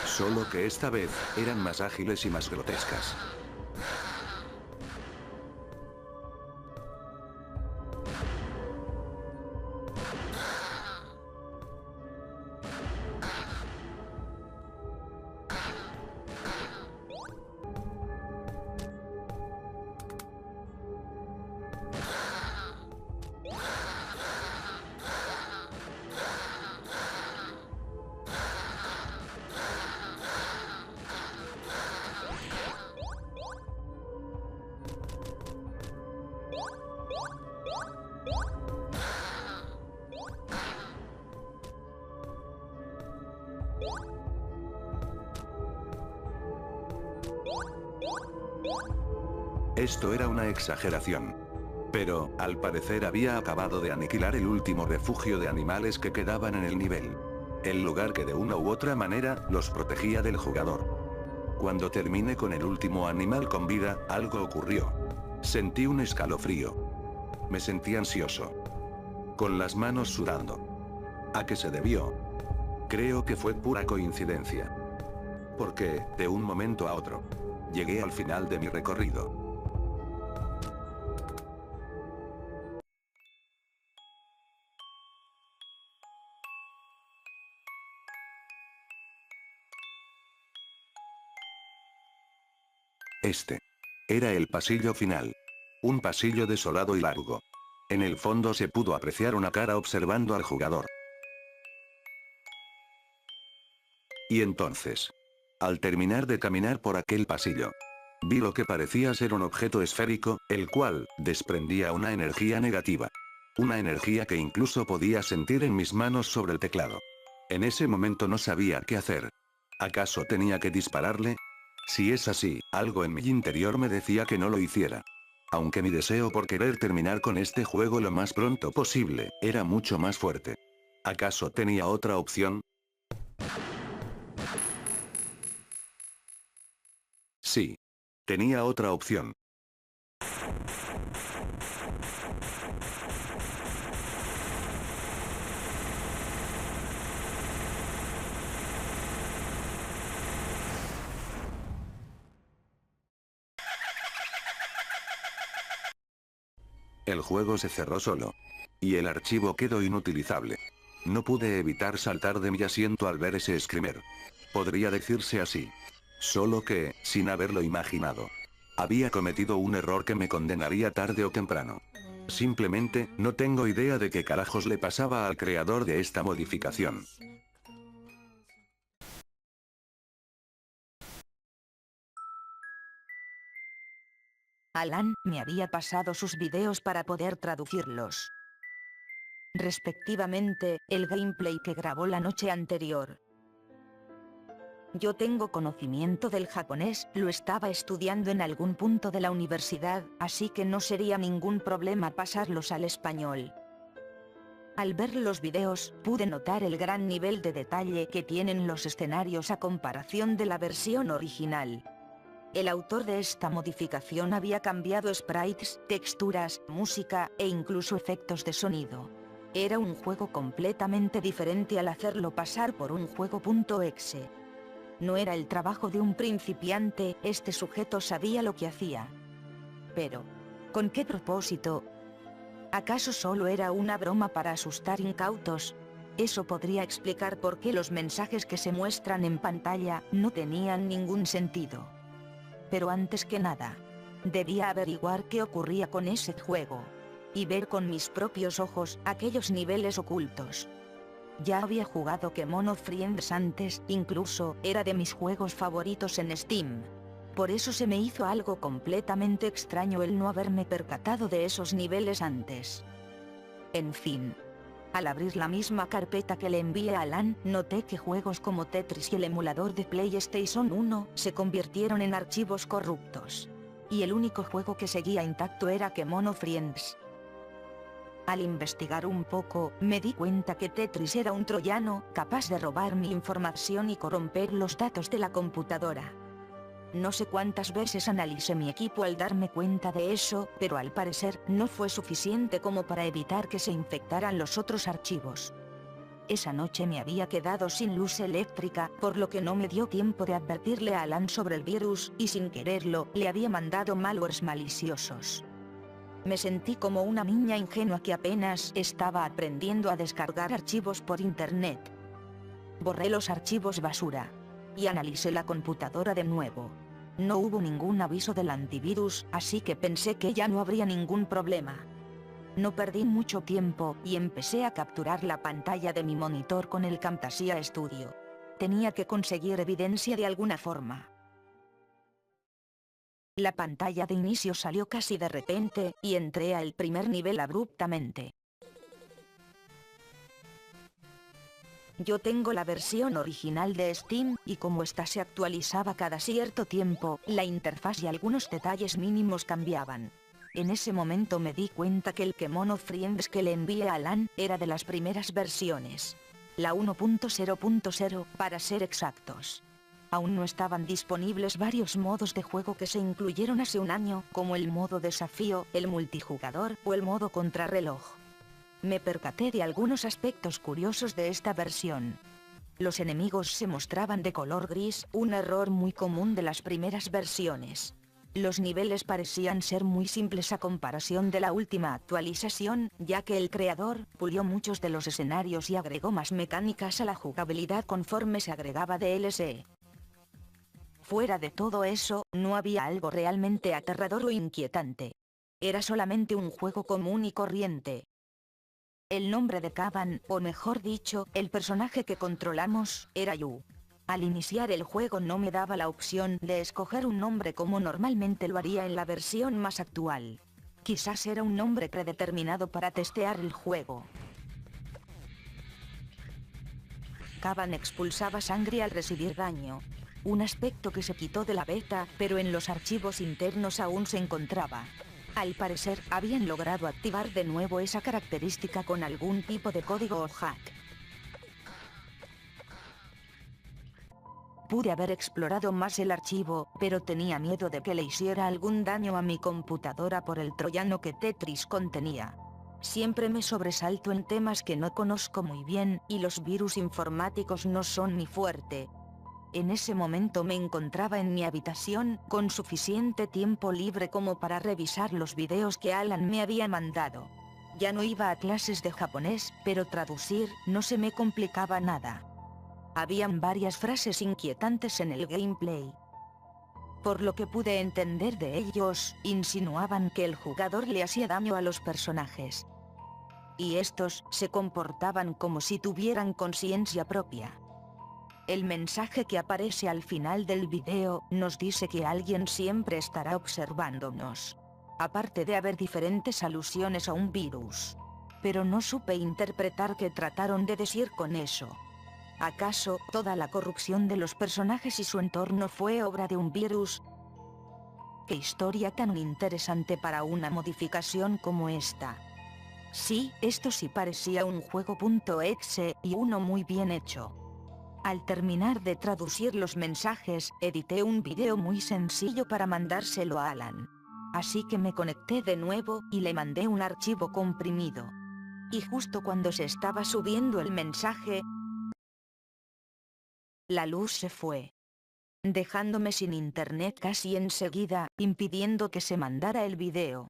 Solo que esta vez, eran más ágiles y más grotescas. Esto era una exageración. Pero, al parecer había acabado de aniquilar el último refugio de animales que quedaban en el nivel. El lugar que de una u otra manera, los protegía del jugador. Cuando terminé con el último animal con vida, algo ocurrió. Sentí un escalofrío. Me sentí ansioso. Con las manos sudando. ¿A qué se debió? Creo que fue pura coincidencia. Porque, de un momento a otro, llegué al final de mi recorrido. Este era el pasillo final. Un pasillo desolado y largo. En el fondo se pudo apreciar una cara observando al jugador. Y entonces, al terminar de caminar por aquel pasillo, vi lo que parecía ser un objeto esférico, el cual desprendía una energía negativa. Una energía que incluso podía sentir en mis manos sobre el teclado. En ese momento no sabía qué hacer. ¿Acaso tenía que dispararle? Si es así, algo en mi interior me decía que no lo hiciera. Aunque mi deseo por querer terminar con este juego lo más pronto posible, era mucho más fuerte. ¿Acaso tenía otra opción? Sí. Tenía otra opción. El juego se cerró solo. Y el archivo quedó inutilizable. No pude evitar saltar de mi asiento al ver ese screamer. Podría decirse así. Solo que, sin haberlo imaginado, había cometido un error que me condenaría tarde o temprano. Simplemente, no tengo idea de qué carajos le pasaba al creador de esta modificación. Alan me había pasado sus videos para poder traducirlos. Respectivamente, el gameplay que grabó la noche anterior. Yo tengo conocimiento del japonés, lo estaba estudiando en algún punto de la universidad, así que no sería ningún problema pasarlos al español. Al ver los videos, pude notar el gran nivel de detalle que tienen los escenarios a comparación de la versión original. El autor de esta modificación había cambiado sprites, texturas, música, e incluso efectos de sonido. Era un juego completamente diferente al hacerlo pasar por un juego .exe. No era el trabajo de un principiante, este sujeto sabía lo que hacía. Pero, ¿con qué propósito? ¿Acaso solo era una broma para asustar incautos? Eso podría explicar por qué los mensajes que se muestran en pantalla no tenían ningún sentido. Pero antes que nada, debía averiguar qué ocurría con ese juego. Y ver con mis propios ojos aquellos niveles ocultos. Ya había jugado Kemono Friends antes, incluso era de mis juegos favoritos en Steam. Por eso se me hizo algo completamente extraño el no haberme percatado de esos niveles antes. En fin. Al abrir la misma carpeta que le envié a Alan, noté que juegos como Tetris y el emulador de PlayStation 1 se convirtieron en archivos corruptos. Y el único juego que seguía intacto era Kemono Friends. Al investigar un poco, me di cuenta que Tetris era un troyano capaz de robar mi información y corromper los datos de la computadora. No sé cuántas veces analicé mi equipo al darme cuenta de eso, pero al parecer no fue suficiente como para evitar que se infectaran los otros archivos. Esa noche me había quedado sin luz eléctrica, por lo que no me dio tiempo de advertirle a Alan sobre el virus, y sin quererlo, le había mandado malwares maliciosos. Me sentí como una niña ingenua que apenas estaba aprendiendo a descargar archivos por internet. Borré los archivos basura. Y analicé la computadora de nuevo. No hubo ningún aviso del antivirus, así que pensé que ya no habría ningún problema. No perdí mucho tiempo, y empecé a capturar la pantalla de mi monitor con el Camtasia Studio. Tenía que conseguir evidencia de alguna forma. La pantalla de inicio salió casi de repente, y entré al primer nivel abruptamente. Yo tengo la versión original de Steam, y como esta se actualizaba cada cierto tiempo, la interfaz y algunos detalles mínimos cambiaban. En ese momento me di cuenta que el Kemono Friends que le envié a Alan era de las primeras versiones. La 1.0.0 para ser exactos. Aún no estaban disponibles varios modos de juego que se incluyeron hace un año, como el modo desafío, el multijugador o el modo contrarreloj. Me percaté de algunos aspectos curiosos de esta versión. Los enemigos se mostraban de color gris, un error muy común de las primeras versiones. Los niveles parecían ser muy simples a comparación de la última actualización, ya que el creador pulió muchos de los escenarios y agregó más mecánicas a la jugabilidad conforme se agregaba DLC. Fuera de todo eso, no había algo realmente aterrador o inquietante. Era solamente un juego común y corriente. El nombre de Kaban, o mejor dicho, el personaje que controlamos, era Yu. Al iniciar el juego no me daba la opción de escoger un nombre como normalmente lo haría en la versión más actual. Quizás era un nombre predeterminado para testear el juego. Kaban expulsaba sangre al recibir daño. Un aspecto que se quitó de la beta, pero en los archivos internos aún se encontraba. Al parecer, habían logrado activar de nuevo esa característica con algún tipo de código o hack. Pude haber explorado más el archivo, pero tenía miedo de que le hiciera algún daño a mi computadora por el troyano que Tetris contenía. Siempre me sobresalto en temas que no conozco muy bien, y los virus informáticos no son mi fuerte. En ese momento me encontraba en mi habitación, con suficiente tiempo libre como para revisar los videos que Alan me había mandado. Ya no iba a clases de japonés, pero traducir no se me complicaba nada. Habían varias frases inquietantes en el gameplay. Por lo que pude entender de ellos, insinuaban que el jugador le hacía daño a los personajes. Y estos se comportaban como si tuvieran conciencia propia. El mensaje que aparece al final del video nos dice que alguien siempre estará observándonos. Aparte de haber diferentes alusiones a un virus. Pero no supe interpretar qué trataron de decir con eso. ¿Acaso toda la corrupción de los personajes y su entorno fue obra de un virus? ¡Qué historia tan interesante para una modificación como esta! Sí, esto sí parecía un juego.exe, y uno muy bien hecho. Al terminar de traducir los mensajes, edité un video muy sencillo para mandárselo a Alan. Así que me conecté de nuevo, y le mandé un archivo comprimido. Y justo cuando se estaba subiendo el mensaje, la luz se fue, dejándome sin internet casi enseguida, impidiendo que se mandara el video.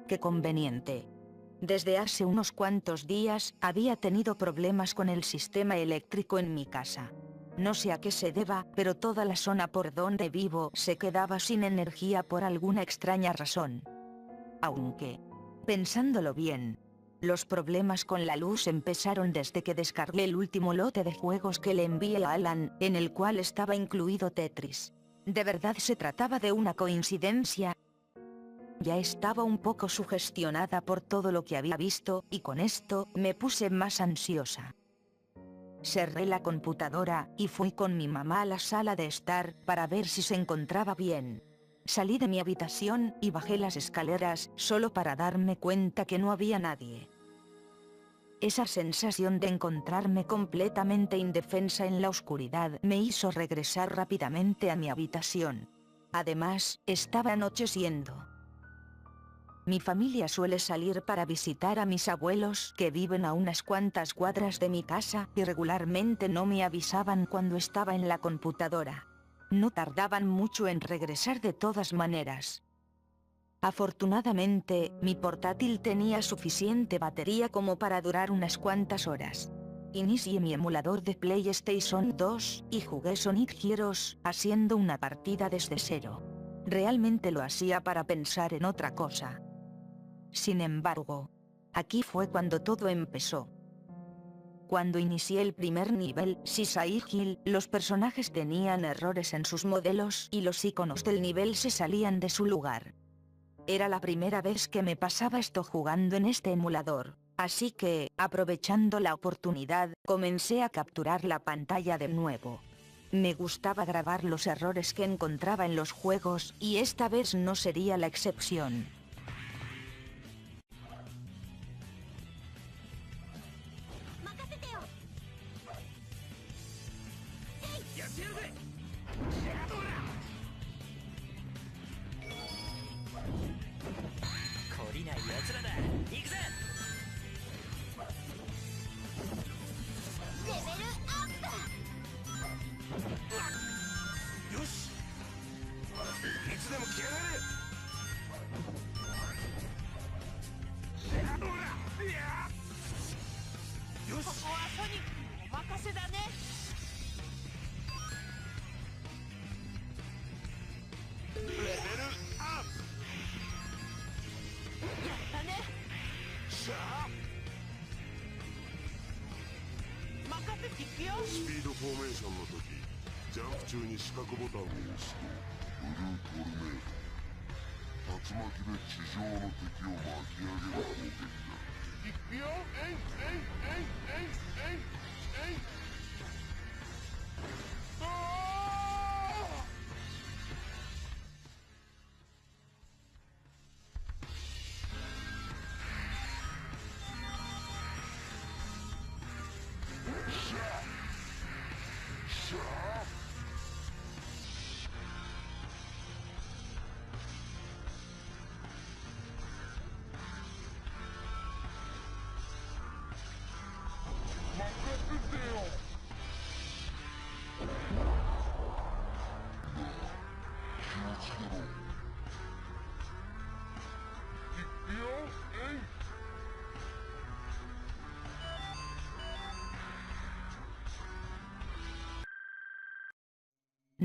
¡Qué conveniente! Desde hace unos cuantos días había tenido problemas con el sistema eléctrico en mi casa. No sé a qué se deba, pero toda la zona por donde vivo se quedaba sin energía por alguna extraña razón. Aunque, pensándolo bien, los problemas con la luz empezaron desde que descargué el último lote de juegos que le envié a Alan, en el cual estaba incluido Tetris. ¿De verdad se trataba de una coincidencia? Ya estaba un poco sugestionada por todo lo que había visto, y con esto me puse más ansiosa. Cerré la computadora y fui con mi mamá a la sala de estar para ver si se encontraba bien. Salí de mi habitación y bajé las escaleras solo para darme cuenta que no había nadie. Esa sensación de encontrarme completamente indefensa en la oscuridad me hizo regresar rápidamente a mi habitación. Además, estaba anocheciendo. Mi familia suele salir para visitar a mis abuelos, que viven a unas cuantas cuadras de mi casa, y regularmente no me avisaban cuando estaba en la computadora. No tardaban mucho en regresar de todas maneras. Afortunadamente, mi portátil tenía suficiente batería como para durar unas cuantas horas. Inicié mi emulador de PlayStation 2 y jugué Sonic Heroes, haciendo una partida desde cero. Realmente lo hacía para pensar en otra cosa. Sin embargo, aquí fue cuando todo empezó. Cuando inicié el primer nivel, Seaside Hill, los personajes tenían errores en sus modelos y los iconos del nivel se salían de su lugar. Era la primera vez que me pasaba esto jugando en este emulador, así que, aprovechando la oportunidad, comencé a capturar la pantalla de nuevo. Me gustaba grabar los errores que encontraba en los juegos, y esta vez no sería la excepción.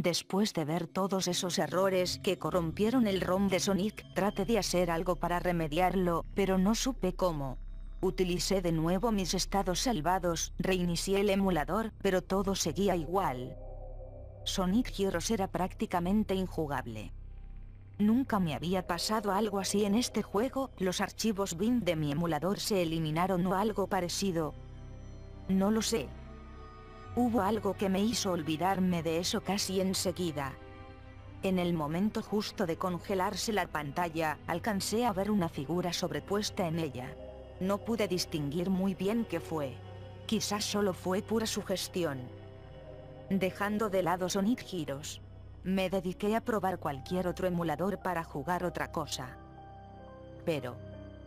Después de ver todos esos errores que corrompieron el ROM de Sonic, traté de hacer algo para remediarlo, pero no supe cómo. Utilicé de nuevo mis estados salvados, reinicié el emulador, pero todo seguía igual. Sonic Heroes era prácticamente injugable. Nunca me había pasado algo así en este juego. Los archivos bin de mi emulador se eliminaron o algo parecido. No lo sé. Hubo algo que me hizo olvidarme de eso casi enseguida. En el momento justo de congelarse la pantalla, alcancé a ver una figura sobrepuesta en ella. No pude distinguir muy bien qué fue. Quizás solo fue pura sugestión. Dejando de lado Sonic Heroes, me dediqué a probar cualquier otro emulador para jugar otra cosa. Pero,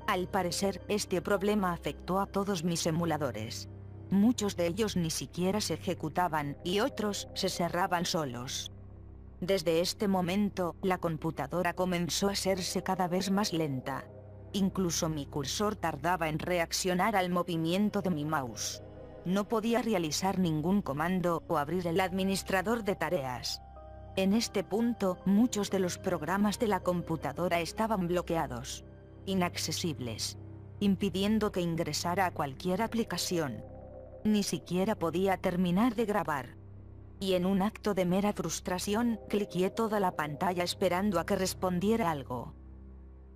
al parecer, este problema afectó a todos mis emuladores. Muchos de ellos ni siquiera se ejecutaban, y otros se cerraban solos. Desde este momento, la computadora comenzó a hacerse cada vez más lenta. Incluso mi cursor tardaba en reaccionar al movimiento de mi mouse. No podía realizar ningún comando o abrir el administrador de tareas. En este punto, muchos de los programas de la computadora estaban bloqueados, inaccesibles, impidiendo que ingresara a cualquier aplicación. Ni siquiera podía terminar de grabar. Y en un acto de mera frustración, cliqué toda la pantalla esperando a que respondiera algo.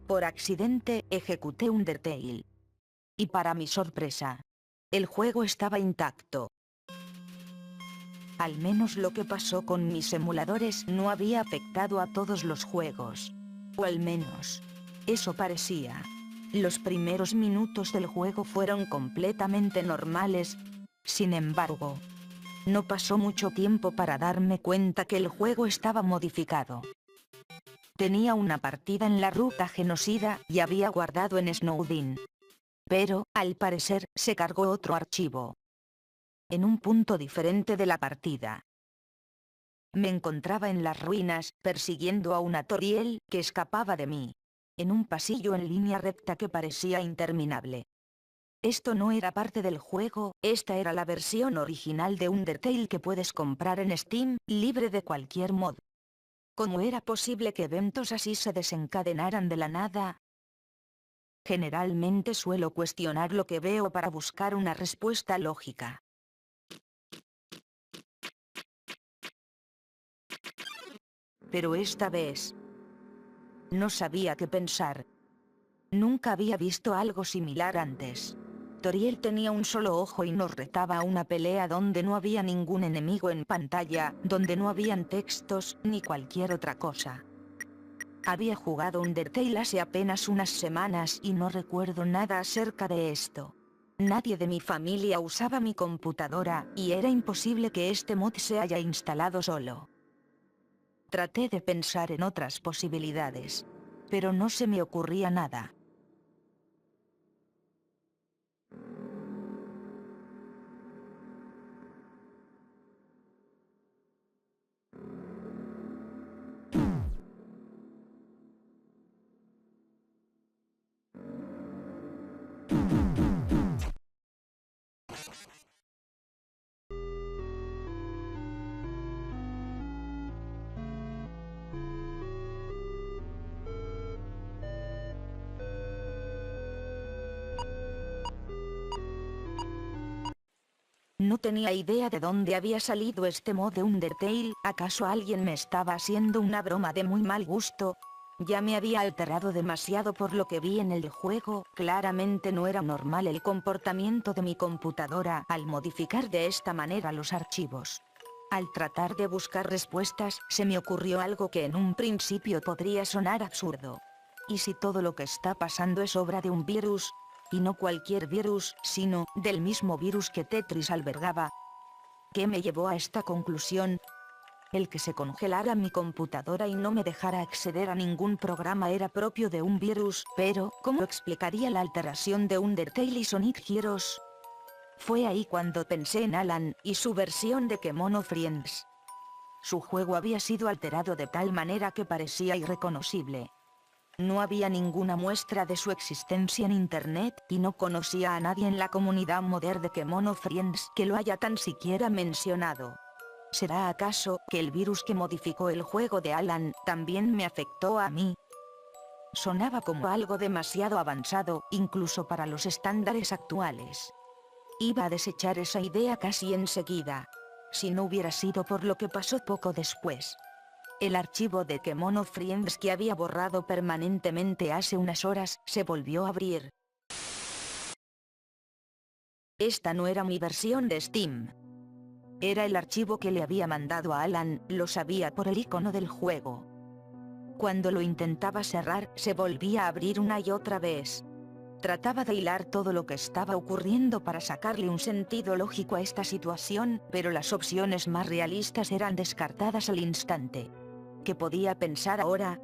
Por accidente, ejecuté Undertale. Y para mi sorpresa, el juego estaba intacto. Al menos lo que pasó con mis emuladores no había afectado a todos los juegos. O al menos, eso parecía. Los primeros minutos del juego fueron completamente normales. Sin embargo, no pasó mucho tiempo para darme cuenta que el juego estaba modificado. Tenía una partida en la ruta genocida y había guardado en Snowdin. Pero, al parecer, se cargó otro archivo. En un punto diferente de la partida. Me encontraba en las ruinas, persiguiendo a una Toriel que escapaba de mí. En un pasillo en línea recta que parecía interminable. Esto no era parte del juego, esta era la versión original de Undertale que puedes comprar en Steam, libre de cualquier mod. ¿Cómo era posible que eventos así se desencadenaran de la nada? Generalmente suelo cuestionar lo que veo para buscar una respuesta lógica. Pero esta vez, no sabía qué pensar. Nunca había visto algo similar antes. Toriel tenía un solo ojo y nos retaba a una pelea donde no había ningún enemigo en pantalla, donde no habían textos ni cualquier otra cosa. Había jugado Undertale hace apenas unas semanas y no recuerdo nada acerca de esto. Nadie de mi familia usaba mi computadora y era imposible que este mod se haya instalado solo. Traté de pensar en otras posibilidades, pero no se me ocurría nada. No tenía idea de dónde había salido este mod de Undertale. ¿Acaso alguien me estaba haciendo una broma de muy mal gusto? Ya me había alterado demasiado por lo que vi en el juego. Claramente no era normal el comportamiento de mi computadora al modificar de esta manera los archivos. Al tratar de buscar respuestas, se me ocurrió algo que en un principio podría sonar absurdo. ¿Y si todo lo que está pasando es obra de un virus? Y no cualquier virus, sino del mismo virus que Tetris albergaba. ¿Qué me llevó a esta conclusión? El que se congelara mi computadora y no me dejara acceder a ningún programa era propio de un virus, pero ¿cómo explicaría la alteración de Undertale y Sonic Heroes? Fue ahí cuando pensé en Alan y su versión de Kemono Friends. Su juego había sido alterado de tal manera que parecía irreconocible. No había ninguna muestra de su existencia en internet y no conocía a nadie en la comunidad modder de Kemono Friends que lo haya tan siquiera mencionado. ¿Será acaso que el virus que modificó el juego de Alan también me afectó a mí? Sonaba como algo demasiado avanzado, incluso para los estándares actuales. Iba a desechar esa idea casi enseguida, si no hubiera sido por lo que pasó poco después. El archivo de Kemono Friends que había borrado permanentemente hace unas horas se volvió a abrir. Esta no era mi versión de Steam. Era el archivo que le había mandado a Alan, lo sabía por el icono del juego. Cuando lo intentaba cerrar, se volvía a abrir una y otra vez. Trataba de hilar todo lo que estaba ocurriendo para sacarle un sentido lógico a esta situación, pero las opciones más realistas eran descartadas al instante. ¿Qué podía pensar ahora?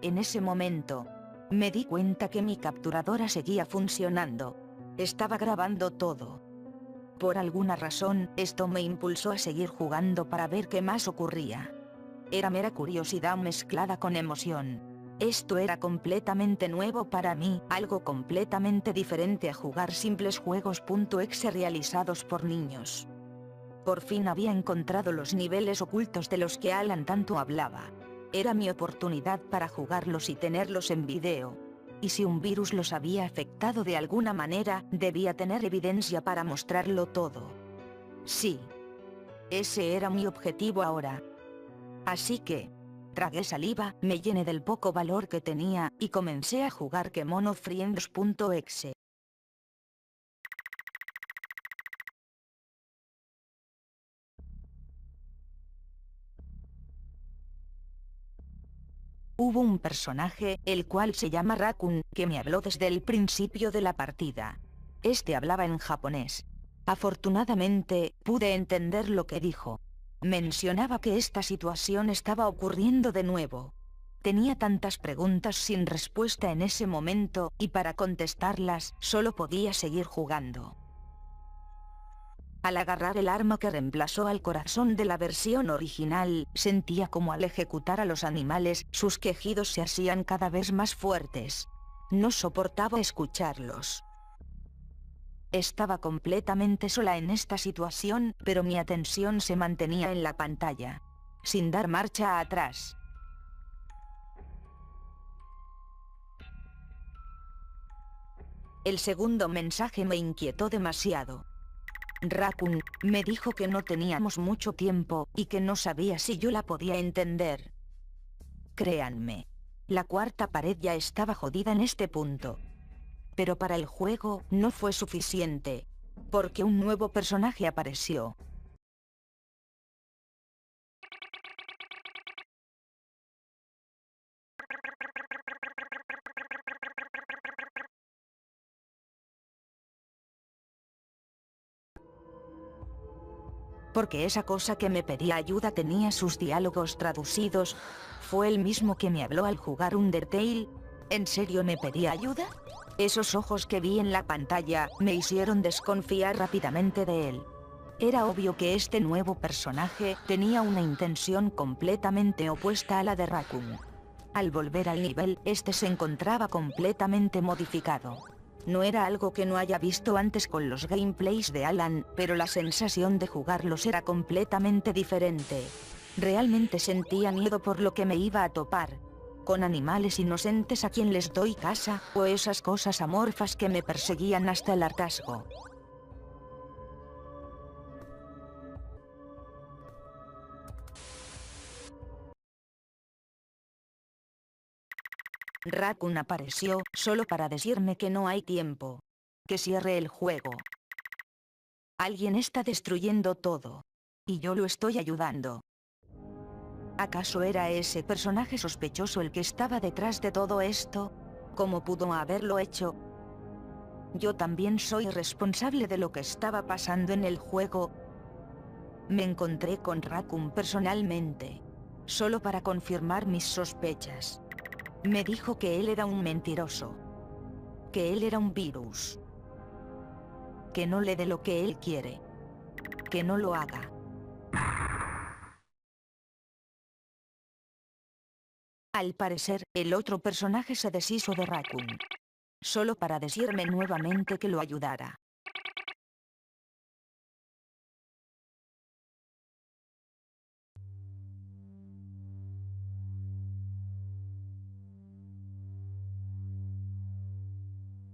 En ese momento, me di cuenta que mi capturadora seguía funcionando. Estaba grabando todo. Por alguna razón, esto me impulsó a seguir jugando para ver qué más ocurría. Era mera curiosidad mezclada con emoción. Esto era completamente nuevo para mí, algo completamente diferente a jugar simples juegos.exe realizados por niños. Por fin había encontrado los niveles ocultos de los que Alan tanto hablaba. Era mi oportunidad para jugarlos y tenerlos en video. Y si un virus los había afectado de alguna manera, debía tener evidencia para mostrarlo todo. Sí. Ese era mi objetivo ahora. Así que tragué saliva, me llené del poco valor que tenía, y comencé a jugar KemonoFriends.exe. Hubo un personaje, el cual se llama Raccoon, que me habló desde el principio de la partida. Este hablaba en japonés. Afortunadamente, pude entender lo que dijo. Mencionaba que esta situación estaba ocurriendo de nuevo. Tenía tantas preguntas sin respuesta en ese momento, y para contestarlas, solo podía seguir jugando. Al agarrar el arma que reemplazó al corazón de la versión original, sentía como al ejecutar a los animales, sus quejidos se hacían cada vez más fuertes. No soportaba escucharlos. Estaba completamente sola en esta situación, pero mi atención se mantenía en la pantalla, sin dar marcha atrás. El segundo mensaje me inquietó demasiado. Raccoon me dijo que no teníamos mucho tiempo, y que no sabía si yo la podía entender. Créanme, la cuarta pared ya estaba jodida en este punto. Pero para el juego no fue suficiente, porque un nuevo personaje apareció. Porque esa cosa que me pedía ayuda tenía sus diálogos traducidos. ¿Fue el mismo que me habló al jugar Undertale? ¿En serio me pedía ayuda? Esos ojos que vi en la pantalla me hicieron desconfiar rápidamente de él. Era obvio que este nuevo personaje tenía una intención completamente opuesta a la de Raccoon. Al volver al nivel, este se encontraba completamente modificado. No era algo que no haya visto antes con los gameplays de Alan, pero la sensación de jugarlos era completamente diferente. Realmente sentía miedo por lo que me iba a topar. Con animales inocentes a quien les doy casa, o esas cosas amorfas que me perseguían hasta el hartazgo. Raccoon apareció, solo para decirme que no hay tiempo. Que cierre el juego. Alguien está destruyendo todo. Y yo lo estoy ayudando. ¿Acaso era ese personaje sospechoso el que estaba detrás de todo esto? ¿Cómo pudo haberlo hecho? Yo también soy responsable de lo que estaba pasando en el juego. Me encontré con Raccoon personalmente, solo para confirmar mis sospechas. Me dijo que él era un mentiroso. Que él era un virus. Que no le dé lo que él quiere. Que no lo haga. Al parecer, el otro personaje se deshizo de Raccoon. Solo para decirme nuevamente que lo ayudara.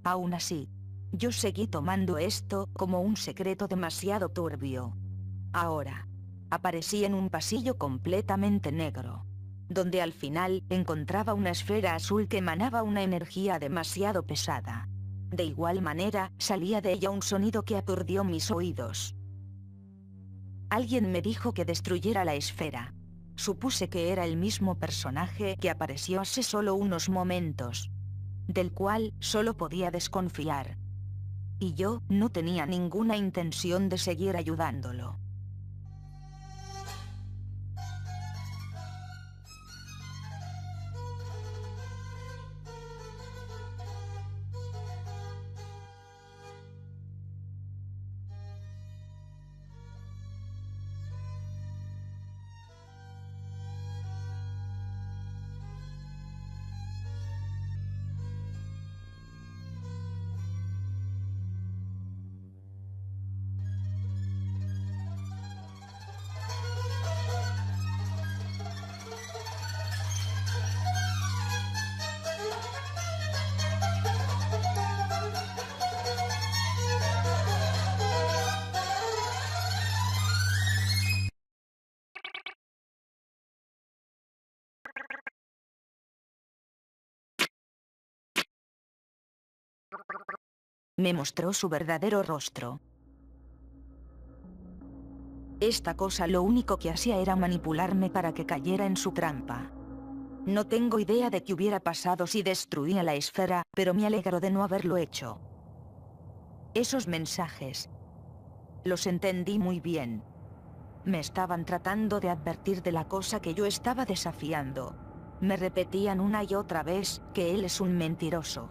Aún así, yo seguí tomando esto como un secreto demasiado turbio. Ahora, aparecí en un pasillo completamente negro, donde al final encontraba una esfera azul que emanaba una energía demasiado pesada. De igual manera, salía de ella un sonido que aturdió mis oídos. Alguien me dijo que destruyera la esfera. Supuse que era el mismo personaje que apareció hace solo unos momentos, del cual solo podía desconfiar. Y yo no tenía ninguna intención de seguir ayudándolo. Me mostró su verdadero rostro. Esta cosa lo único que hacía era manipularme para que cayera en su trampa. No tengo idea de qué hubiera pasado si destruía la esfera, pero me alegro de no haberlo hecho. Esos mensajes los entendí muy bien. Me estaban tratando de advertir de la cosa que yo estaba desafiando. Me repetían una y otra vez que él es un mentiroso.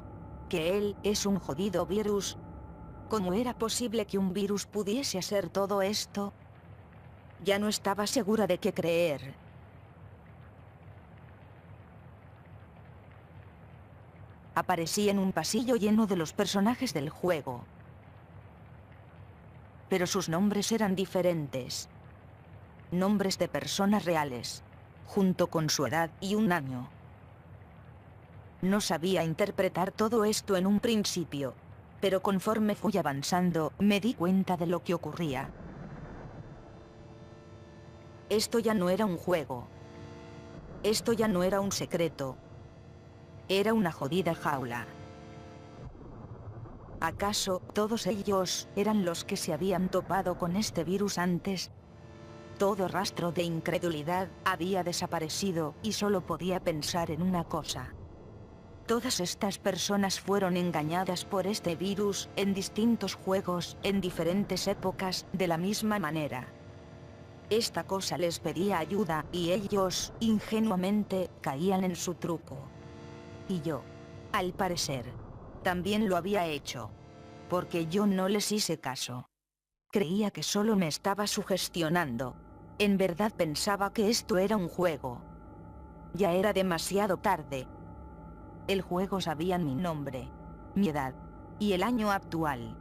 Que él es un jodido virus. ¿Cómo era posible que un virus pudiese hacer todo esto? Ya no estaba segura de qué creer. Aparecí en un pasillo lleno de los personajes del juego. Pero sus nombres eran diferentes. Nombres de personas reales, junto con su edad y un año. No sabía interpretar todo esto en un principio, pero conforme fui avanzando, me di cuenta de lo que ocurría. Esto ya no era un juego. Esto ya no era un secreto. Era una jodida jaula. ¿Acaso todos ellos eran los que se habían topado con este virus antes? Todo rastro de incredulidad había desaparecido y solo podía pensar en una cosa. Todas estas personas fueron engañadas por este virus en distintos juegos, en diferentes épocas, de la misma manera. Esta cosa les pedía ayuda y ellos, ingenuamente, caían en su truco. Y yo, al parecer, también lo había hecho. Porque yo no les hice caso. Creía que solo me estaba sugestionando. En verdad pensaba que esto era un juego. Ya era demasiado tarde. El juego sabía mi nombre, mi edad y el año actual.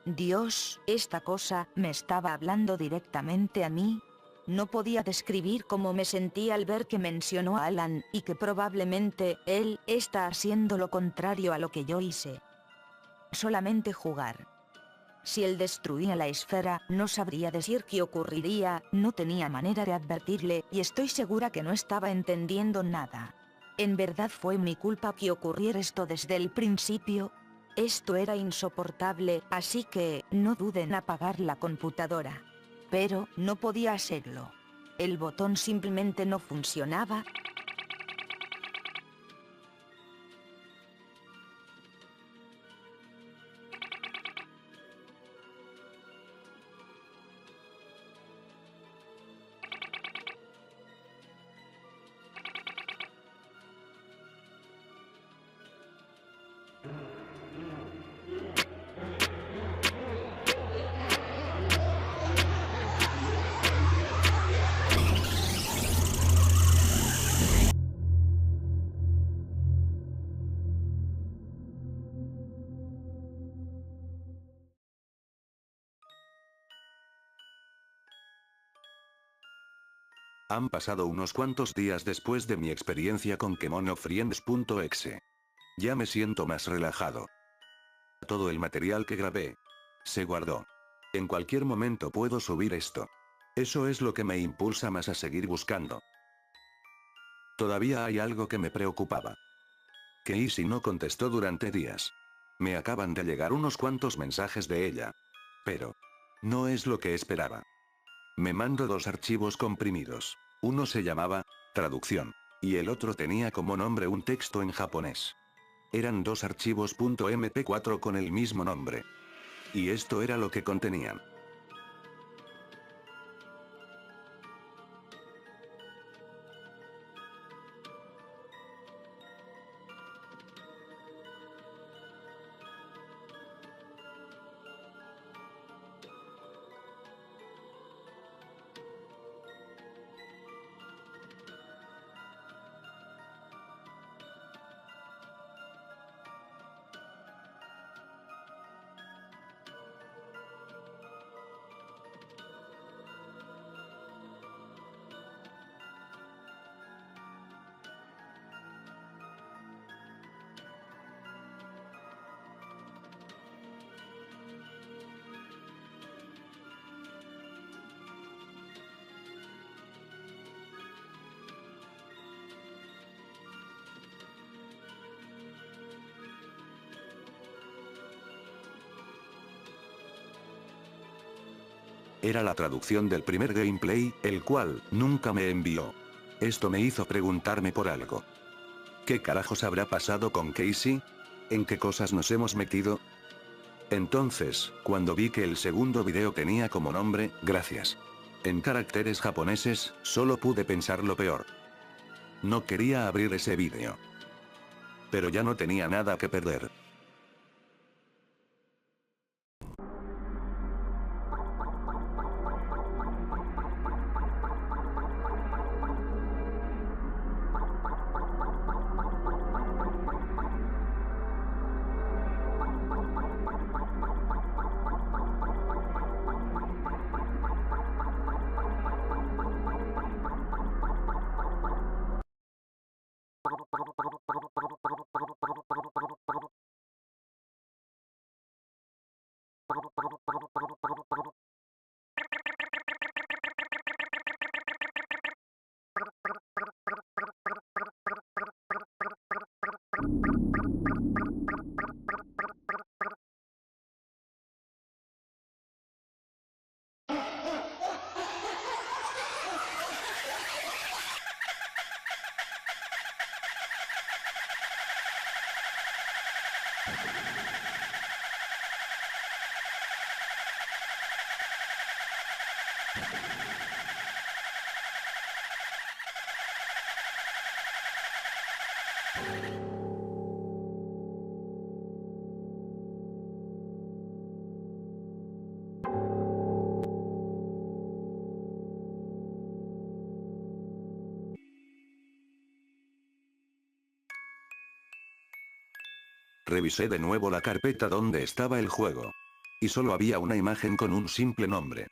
Dios, esta cosa me estaba hablando directamente a mí. No podía describir cómo me sentí al ver que mencionó a Alan y que probablemente él está haciendo lo contrario a lo que yo hice. Solamente jugar. Si él destruía la esfera, no sabría decir qué ocurriría, no tenía manera de advertirle y estoy segura que no estaba entendiendo nada. En verdad fue mi culpa que ocurriera esto desde el principio. Esto era insoportable, así que no dudé en apagar la computadora. Pero no podía hacerlo. El botón simplemente no funcionaba. Han pasado unos cuantos días después de mi experiencia con KemonoFriends.exe. Ya me siento más relajado. Todo el material que grabé se guardó. En cualquier momento puedo subir esto. Eso es lo que me impulsa más a seguir buscando. Todavía hay algo que me preocupaba. Casey no contestó durante días. Me acaban de llegar unos cuantos mensajes de ella. Pero no es lo que esperaba. Me mando 2 archivos comprimidos. Uno se llamaba traducción, y el otro tenía como nombre un texto en japonés. Eran dos archivos .mp4 con el mismo nombre. Y esto era lo que contenían. Era la traducción del primer gameplay, el cual nunca me envió. Esto me hizo preguntarme por algo. ¿Qué carajos habrá pasado con Casey? ¿En qué cosas nos hemos metido? Entonces, cuando vi que el segundo video tenía como nombre, gracias. En caracteres japoneses, solo pude pensar lo peor. No quería abrir ese vídeo. Pero ya no tenía nada que perder. Revisé de nuevo la carpeta donde estaba el juego. Y solo había una imagen con un simple nombre.